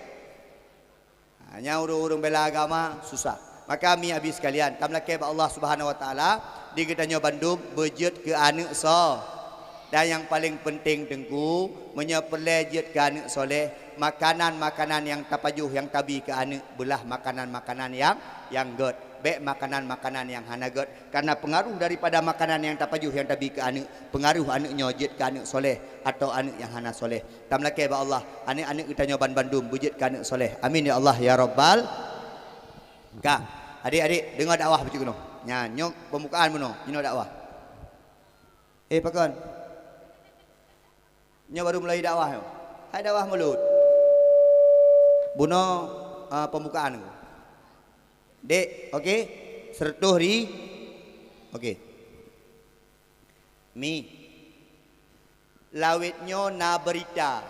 Hanya urang bela agama susah. Maka kami habis sekalian, kami lakai Allah Subhanahu Wa Taala di Gedanyo Bandung berjet ke anak so. Dan yang paling penting tengku menyepelejet ke anak soleh makanan-makanan yang tapajuh yang tabi ke anak belah makanan-makanan yang god. Baik makanan-makanan yang hana god. Karena pengaruh daripada makanan yang tapajuh yang tabi ke anak pengaruh anaknya jet ke anak soleh atau anak yang hana soleh. Kami lakai Allah anak-anak Gedanyo Bandung berjet ke anak soleh. Amin ya Allah ya Rabbal. Kak. Adik-adik dengar dakwah macam tu. Nyok pembukaan mana? Nyok dakwah. Pakon. Nyok baru mulai dakwah. Hai dakwah mulut. Buno pembukaan tu. Dek, okey. Sertuh ri. Okey. Mi. Lawitnya na berita.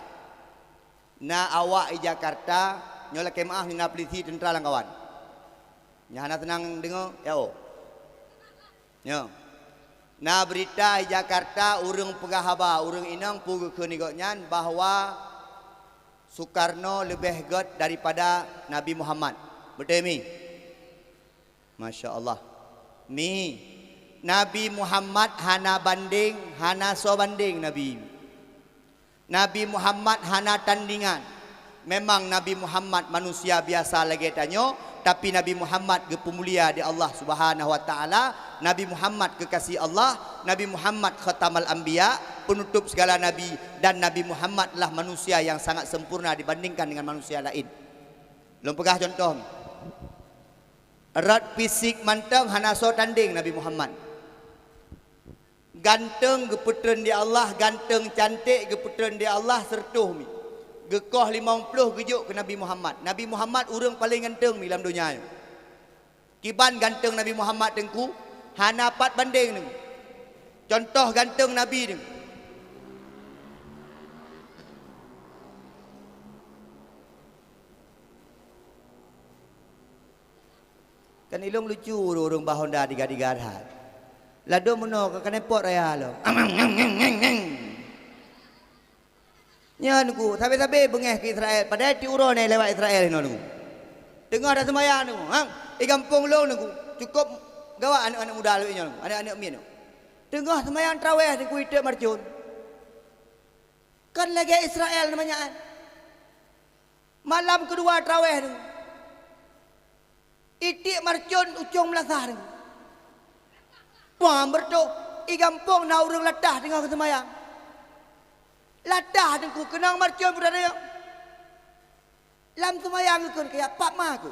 Na awak di Jakarta, nyo laki maaf ni na polisi tentera lang kawan. Yang nak tenang dengar, ya oh. Ya. Na berita di Jakarta urang pegah haba, urang inang pugu ke nigotnyan bahawa Soekarno lebih god daripada Nabi Muhammad. Betul mi? Masya Allah. Mi. Nabi Muhammad hana banding, hana so banding Nabi. Nabi Muhammad hana tandingan. Memang Nabi Muhammad manusia biasa lagi tanya, tapi Nabi Muhammad kepemulia di Allah Subhanahu Wa Taala. Nabi Muhammad kekasih Allah, Nabi Muhammad khatamal anbiya, penutup segala nabi, dan Nabi Muhammad lah manusia yang sangat sempurna dibandingkan dengan manusia lain. Belum pegah contoh. Erat fisik mantang hana so tanding Nabi Muhammad. Ganteng geputren di Allah, ganteng cantik geputren di Allah sertuh mi. Gekoh 50 gejuk ke Nabi Muhammad. Nabi Muhammad orang paling ganteng mi dalam dunia ni. Kiban ganteng Nabi Muhammad tengku, hana pat banding ni. Contoh ganteng Nabi ni. Kan ilung lucu orang bahonda diga-digarhat. Lado meno ke kenepot raya lo. Nya nuku, sabe-sabe bengeh ke Israel. Padahal ti uro ni lewat Israel ni nuku. Dengar dah sembahyang nuku. Hang, di kampung lo nuku. Cukup gawa anak-anak muda lo ni nuku. Anak-anak min nuku. Dengar sembahyang tarawih nuku itu marjun. Kan lagi Israel namanya. Malam kedua tarawih nuku. Itik marcun ucung melasah ni. Wah bertu, i kampung na urang latah tengah kesemayang. Latah dengku kenang marcun berada yang. Lam semayang ku kayak pak mah ku.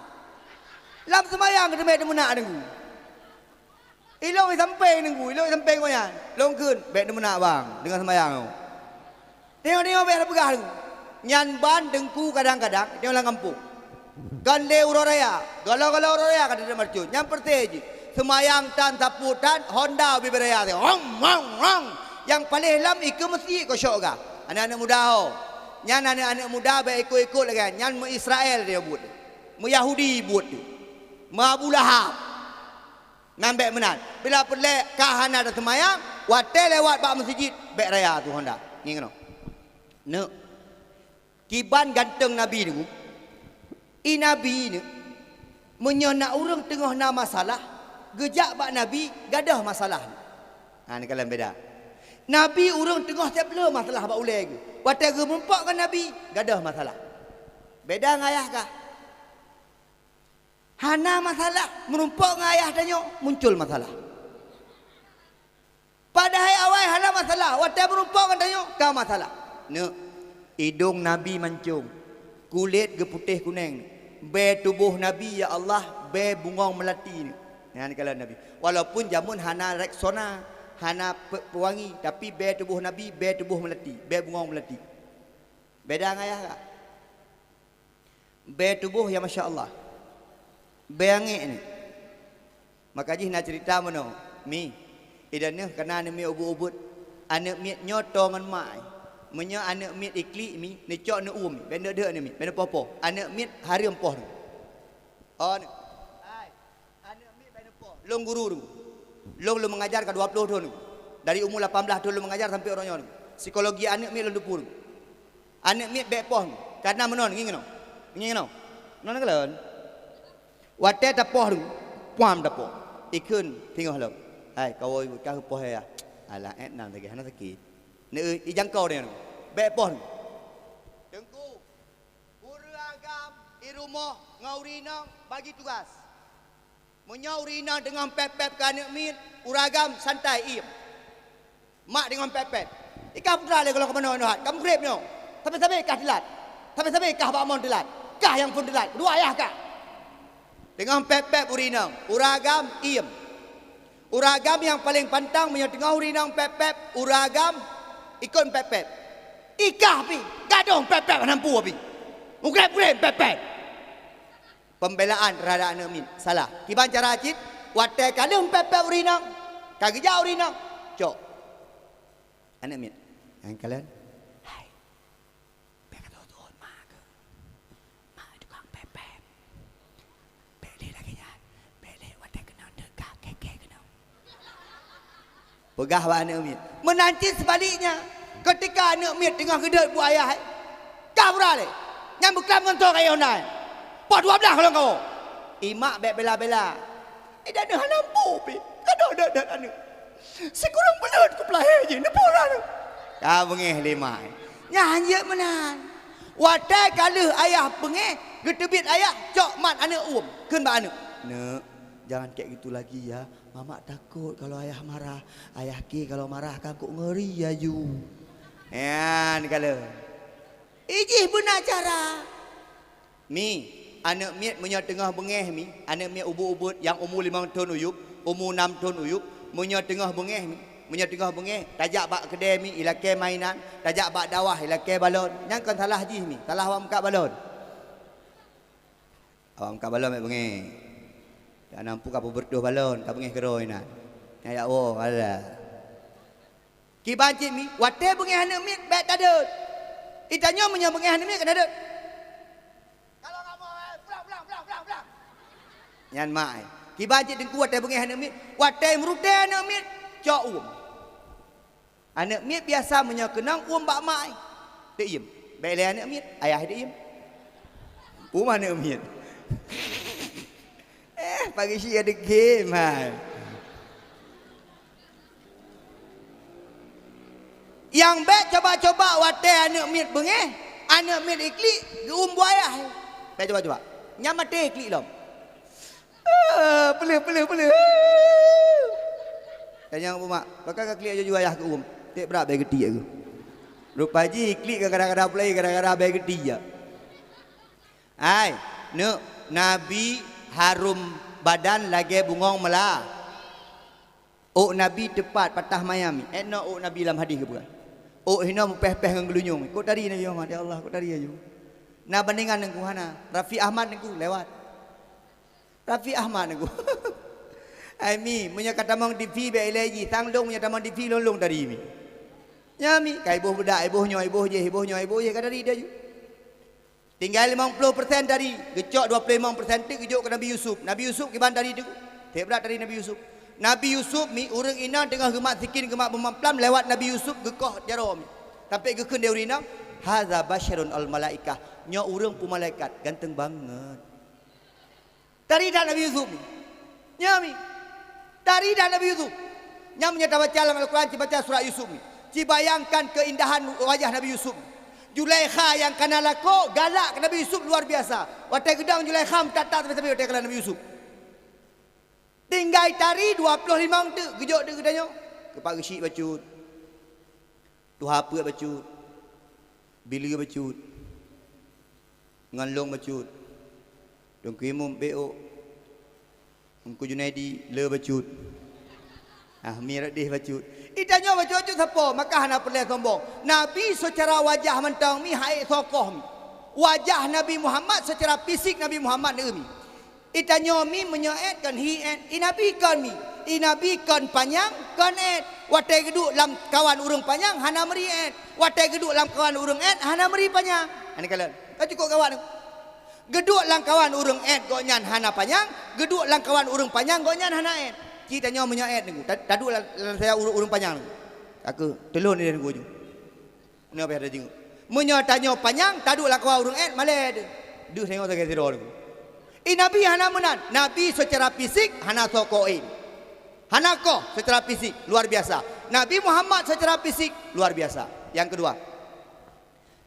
Lam semayang ke tempat demunak dengku. Ilong sampai dengku, ilong sampai koyan. Longkeun bek demunak bang dengan semayang ku. Tengok-tengok bek pegah dengku. Nyan ban dengku kadang-kadang tengok lang kampung. Gande uroraya, galau-galau uroraya kata dia marcun. Yang pertama semayang tan saputan Honda biberaya tu. Hong. Yang paling lam ikut mesti ikut syok ga. Anak-anak muda ho. Nyan anak-anak muda baik ikut-ikut lagi. Nyan mu Israel dia buat. Mu Yahudi buat tu. Mu Abu Lahab. Ngambek menan. Bila pelek kahana dah semayang, wate lewat bak masjid bek raya tu Honda. Ngi ngono. Ne. Kiban ganteng Nabi ni. Nabi ni menyonak orang tengah na masalah, gejak bak Nabi gadah masalah. Ha ni kalam beda. Nabi orang tengah tiap le masalah bak ulai ke. Watai ge mempak kan Nabi gadah masalah. Beda ngayah kah? Hana masalah merumpak ngayah tanya muncul masalah. Padahal awal hana masalah, watai merumpak kan tanya ka masalah. Ne hidung Nabi mancung. Kulit geputih kuning. Be tubuh Nabi ya Allah, be bungong melati ni. Yang kala Nabi. Walaupun jamun hana reksona, hana pewangi, tapi be tubuh Nabi, be tubuh melati, be bungong melati. Beda ngayah tak? Be tubuh ya Masya Allah. Be angin ni. Maka ji nak cerita mana? Mi. Idane kena ni mi ubut-ubut. Anak mi nyotongan mai. Menya anak mit ikli mi ni cok ni benda dia ni mi benda popo anak mit hari empoh ni on ai anak mit benda poh long guru tu long lu mengajar ke 20 tahun tu dari umur 18 tahun lu mengajar sampai orangnya ni psikologi anak mit lu 20 anak mit bek poh karena menon ngi ngono non kelon wate tapoh tu puam tapoh ikun tengok lo ai kau ka poh ya ala et nam lagi hana sakit ni jangkau dia ni. Baik pon. Dengku. Guru agam di rumah ngaurinang bagi tugas. Menyaurinang dengan pep-pep ke anak mit, uragam santai im. Mak dengan pep-pep. Ikah putra dia kalau ke mana-mana. Kamu grip ni. Sampai-sampai kah telat. Sampai-sampai kah bakmon telat. Kah yang pun telat. Dua ayah kah. Dengan pep-pep urinang, uragam im. Uragam yang paling pantang menyatengah urinang pep-pep, uragam ikon pepet. Ikah pi, gaduh pepet nampu pi. Mugrep-grep pepet. Pembelaan terhadap anak min salah. Kiban cara acit, watai kadang pepet urinang, kagejau urinang. Cok. Anak min. Yang kalian hai. Pepet turun mak ke. Mak tukang pepet. Beli lagi nya. Beli watai kena dekat keke kena. Pegah wa anak mit. Menanti sebaliknya ketika anak mit tengah gedek buat ayah kau berale nyambuk kelam dengan tok ayah nai pot 12 kalau kau imak bek bela-bela dah dah nampu pi kado dah anak sekurang belut ku pelahir je ne pura tu kau bengih lima nyanyi menan watai kala ayah bengih gedebit ayah cok mat anak keun ba anak ne jangan kayak gitu lagi ya. Mama takut kalau ayah marah. Ayah ki kalau marah kan kok ngeri ya you. Ya, ni kala. Ijih pun nak cara. Mi, anak miat menyo tengah bengeh mi, anak miat ubut-ubut yang umur 5 tahun uyup, umur 6 tahun uyup, menyo tengah bengeh mi. Menyetengah bengih, tajak bak kedai mi, ilake mainan, tajak bak dawah, ilake balon. Yang kan salah ji mi, salah awak mengkat balon. Awak mengkat balon mek bengih. Tak nampu kapu berdoh balon, kau bengih keroi nak. Ya Allah, alah. Ki bancik mi, wate bengih hana mi, baik tak ada. Itanya punya bengih hana mi kan ada. Kalau kamu pulang. Yan mai. Ki bancik dengku wate bengih hana mi, wate merute hana mi, cok anak miet biasa menyakenang bak mai. Dia iem. Baik le anak miet, ayah dia iem. Mana anak miet? Pagi si ada game hai. Yang baik coba-coba wate anak miet bengeh, anak miet iklik buayah. Baik coba-coba. Nyam mate iklik lom. Pelih. Tanya apa mak, bakal klik aja ayah ke tak berapa bayi gede aku. Rupa ji klik kadang-kadang play kadang-kadang bayi gede ya. Ai, Nabi harum badan lagi bungong melah. Nabi tepat patah mayami. Nabi dalam hadis ke bukan? Hina mepeh-peh dengan gelunyung. Kau tadi Nabi Muhammad, ya Allah, kau tadi aja. Nah bandingan dengan hana, Rafi Ahmad dengan lewat. Rafi Ahmad dengan Ami punya kata mang TV be lagi tangdong punya tamang TV lolong tadi mi. Nyami kai ibuh budak ibuhnya kata dia je. Tinggal 50% tadi, gecok 25% tu gecok ke Nabi Yusuf. Nabi Yusuf ke bandari tu. Tak berat dari Nabi Yusuf. Nabi Yusuf mi urang ina tengah gemak sikin gemak bemamplam lewat Nabi Yusuf gekoh jaro mi. Sampai gekeun dia urina, hadza basyarun al malaikah. Nya urang pu malaikat ganteng banget. Tadi dah Nabi Yusuf mi. Nyami dari dan Nabi Yusuf. Yang menyata baca dalam Al-Quran, baca surah Yusuf ni. Bayangkan keindahan wajah Nabi Yusuf. Zulaikha yang kena lako galak ke Nabi Yusuf luar biasa. Watai gedang Zulaikha mentata sampai watai kala Nabi Yusuf. Tinggal tari 25 tu gejok dia gedanya. Kepak gesik bacut. Tu apa bacut. Bila bacut. Nganlong bacut. Dongku imum BO. Engku Junaidi le bacut. Miradih bacut. Itanya bacut siapa? Maka hana perlu sombong. Nabi secara wajah mentang mi hai tokoh mi. Wajah Nabi Muhammad secara fisik Nabi Muhammad ni mi. Itanya mi menyaatkan hiat. Nabi kan mi. Nabi kan panjang kan et. Watai geduk lam kawan urang panjang hana meri et. Watai geduk lam kawan urang et hana meri panjang. Ani kalian. Kau cukup kawan ni. Geduk langkawan urang et gonyan hana panjang, geduk langkawan urang panjang gonyan hana et. Kitanya menyaet niku. Tadu saya urang panjang. Aku telun ni niku je. Ni apa ada jenguk. Menyatanya panjang, tadu langkawan urang et malai de. Duh tengok tak kira niku. Nabi hana menan. Nabi secara fisik hana sokoin. Hana ko secara fisik luar biasa. Nabi Muhammad secara fisik luar biasa. Yang kedua.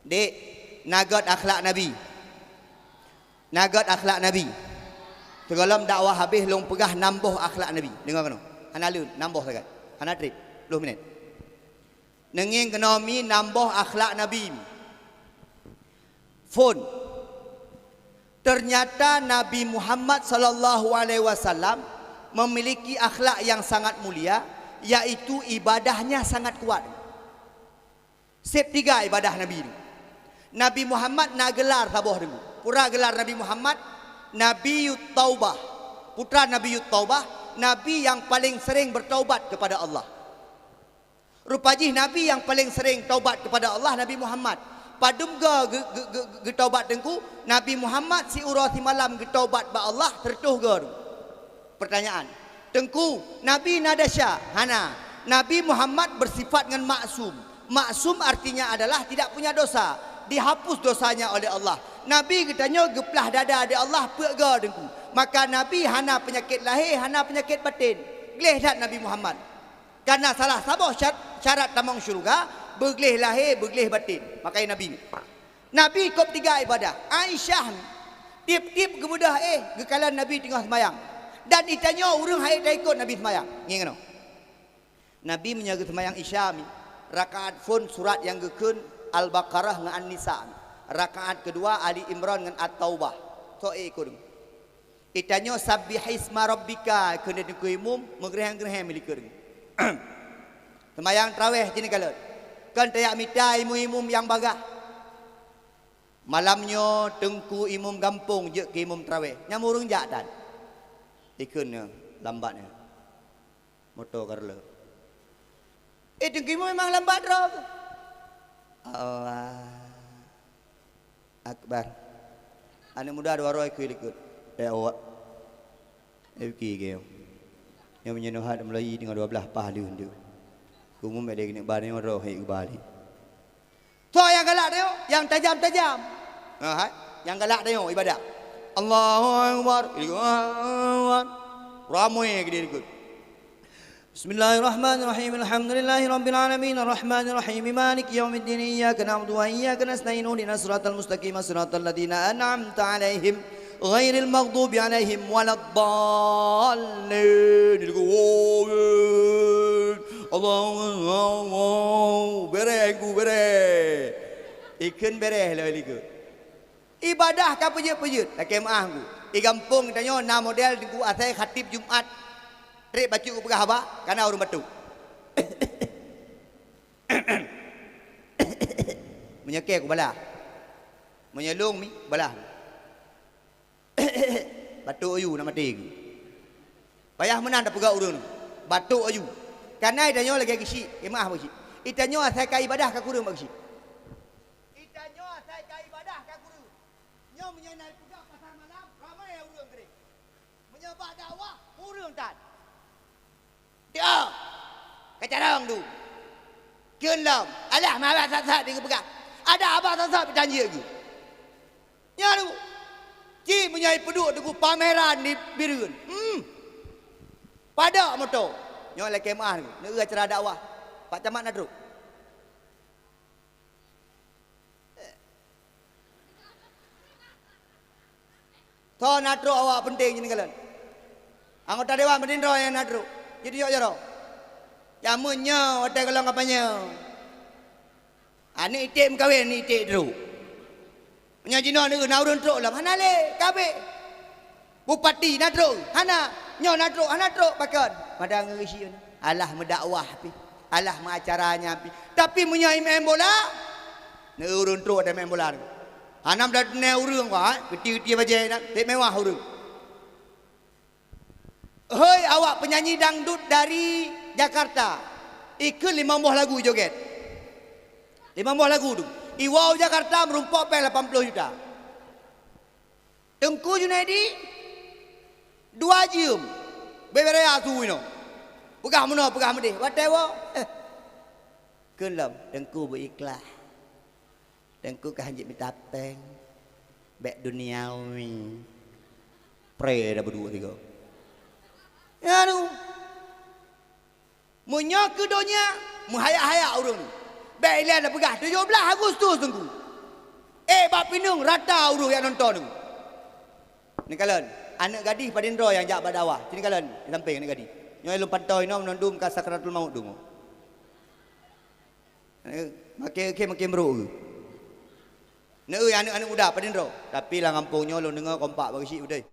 Dek, nagat akhlak Nabi. Nagat akhlak Nabi. Tegalam dakwah habis long pegah nambuh akhlak Nabi. Dengar kena. Hana lun nambuh sangat. Hana trip 10 minit. Nenging kena mi nambuh akhlak Nabi. Phone. Ternyata Nabi Muhammad sallallahu alaihi wasallam memiliki akhlak yang sangat mulia, yaitu ibadahnya sangat kuat. Sep 3 ibadah Nabi ini. Nabi Muhammad nak gelar sabuh dulu. Pura gelar Nabi Muhammad Nabiyut Taubah. Putra Nabiyut Taubah, Nabi yang paling sering bertaubat kepada Allah. Rupanya Nabi yang paling sering taubat kepada Allah Nabi Muhammad. Padum ge taubat dengku Nabi Muhammad si urasi malam ge taubat ba Allah tertuh ge. Pertanyaan. Tengku Nabi Nadasya hana. Nabi Muhammad bersifat dengan maksum. Maksum artinya adalah tidak punya dosa, dihapus dosanya oleh Allah. Nabi katanya geplah dada ada Allah pega dengku. Maka Nabi hana penyakit lahir, hana penyakit batin. Geleh dak Nabi Muhammad. Karena salah sabuh syarat tamang syurga, bergeleh lahir, bergeleh batin. Makanya Nabi kop 3 ibadah. Aisyah tip-tip kemudah gekalan Nabi tengah sembahyang. Dan ditanya urang hai tak ikut Nabi sembahyang. Ngengno. Nabi menjaga sembahyang Isya rakaat fun surat yang gekeun Al-Baqarah dengan An-Nisa. Rakaat kedua Ali Imran dengan At-Taubah. So ikut. Itanya sabbihisma rabbika kena dengku imum mengereh-gereh milik keur. Semayang tarawih sini kalau. Kan tayak mita imum-imum yang bagah. Malamnya tengku imum gampung je ke imum tarawih. Nyamurung jak dan. Ikunnya lambatnya. Motor karla. Tengku imum memang lambat roh. Allah Akbar. Anak muda dua roh ikut. Awak. Pergi ke. Yang menyenuhat Melayu dengan 12 pahala dia. Umum ada kena bani roh hai bali. So yang galak tengok, yang tajam-tajam. Yang galak tengok ibadah. Allahu Akbar. Ramai ke dia ikut. Bismillahirrahmanirrahim. Alhamdulillahirabbil alamin arrahmanir rahim maliki yaumiddin iyyaka na'budu wa iyyaka nasta'in ihdinas siratal mustaqim siratal ladzina an'amta 'alaihim ghairil maghdubi 'alaihim waladdallin. Allah bere. Ikan bere lah liku. Ibadah ka pejut-pejut. Laki maah ku. I kampung tanya na model di ku asai khatib Jumat. Trek baca ku pegah apa? Karena orang batu. Menyekek ku balah. Menyelung mi balah. Batu ayu nak mati ku. Payah menan dak pegak urang. Batu ayu. Karena idanyo lagi kisi, maaf bagi. Idanyo asai ka ibadah ka kurang bagi. Idanyo asai ka ibadah ka kurang. Nyo menyenai pegak pasar malam, ramai urang gede. Menyebab dakwah urang tak. Dia kecarang tu. Kelam, alah marah sat-sat dia pegang. Ada apa sat-sat berjanji lagi. Ya tu. Ci menyai peduk tu pameran di Birun. Pada motor. Nyo le kemah ni. Ni acara dakwah. Pak Camat nak teruk. Toh nak teruk awak penting ni kalian. Anggota dewan Bendera yang nak teruk. Jadi yo jaro. Jamunnya hotel kalau kapanya. Ani itik kawin ni itik teruk. Nya jina ni na urun teruk lah. Mana le kabe. Bupati nak teruk. Hana nyo nak teruk, hana teruk pakan. Padang ngisi ni. Alah mendakwah pi. Alah mengacaranya pi. Tapi menyai main bola. Ni urun teruk ada main bola ni. Hanam dah ne urang wa, geti-geti bajai nak, tek mewah urang. Hei awak penyanyi dangdut dari Jakarta. Ikut 5 buah lagu joget. 5 buah lagu tu. Iwau Jakarta merumpok pel 80 juta. Tengku Junaidi 2 jam. Bebere asu ino. Pegah mana pegah medih. Whatever. Kelam tengku berikhlas. Tengku ka hanjit minta peng. Bek duniawi. Pre dah berdua tiga. Ya tu. Munya ke dunia, menghayak-hayak orang ni. Baik lihat dah pegah 17 Agustus tengku. Bab pinung rata orang yang nonton tu. Ni kalian, anak gadis Padindra yang jak badawah. Sini kalian, di samping anak gadis. Nyoi lu pantau ino menondum ka sakratul maut tu. Makin bro. Ni anak-anak muda Padindra. Tapi lah kampungnya lu dengar kompak bagi sik udai.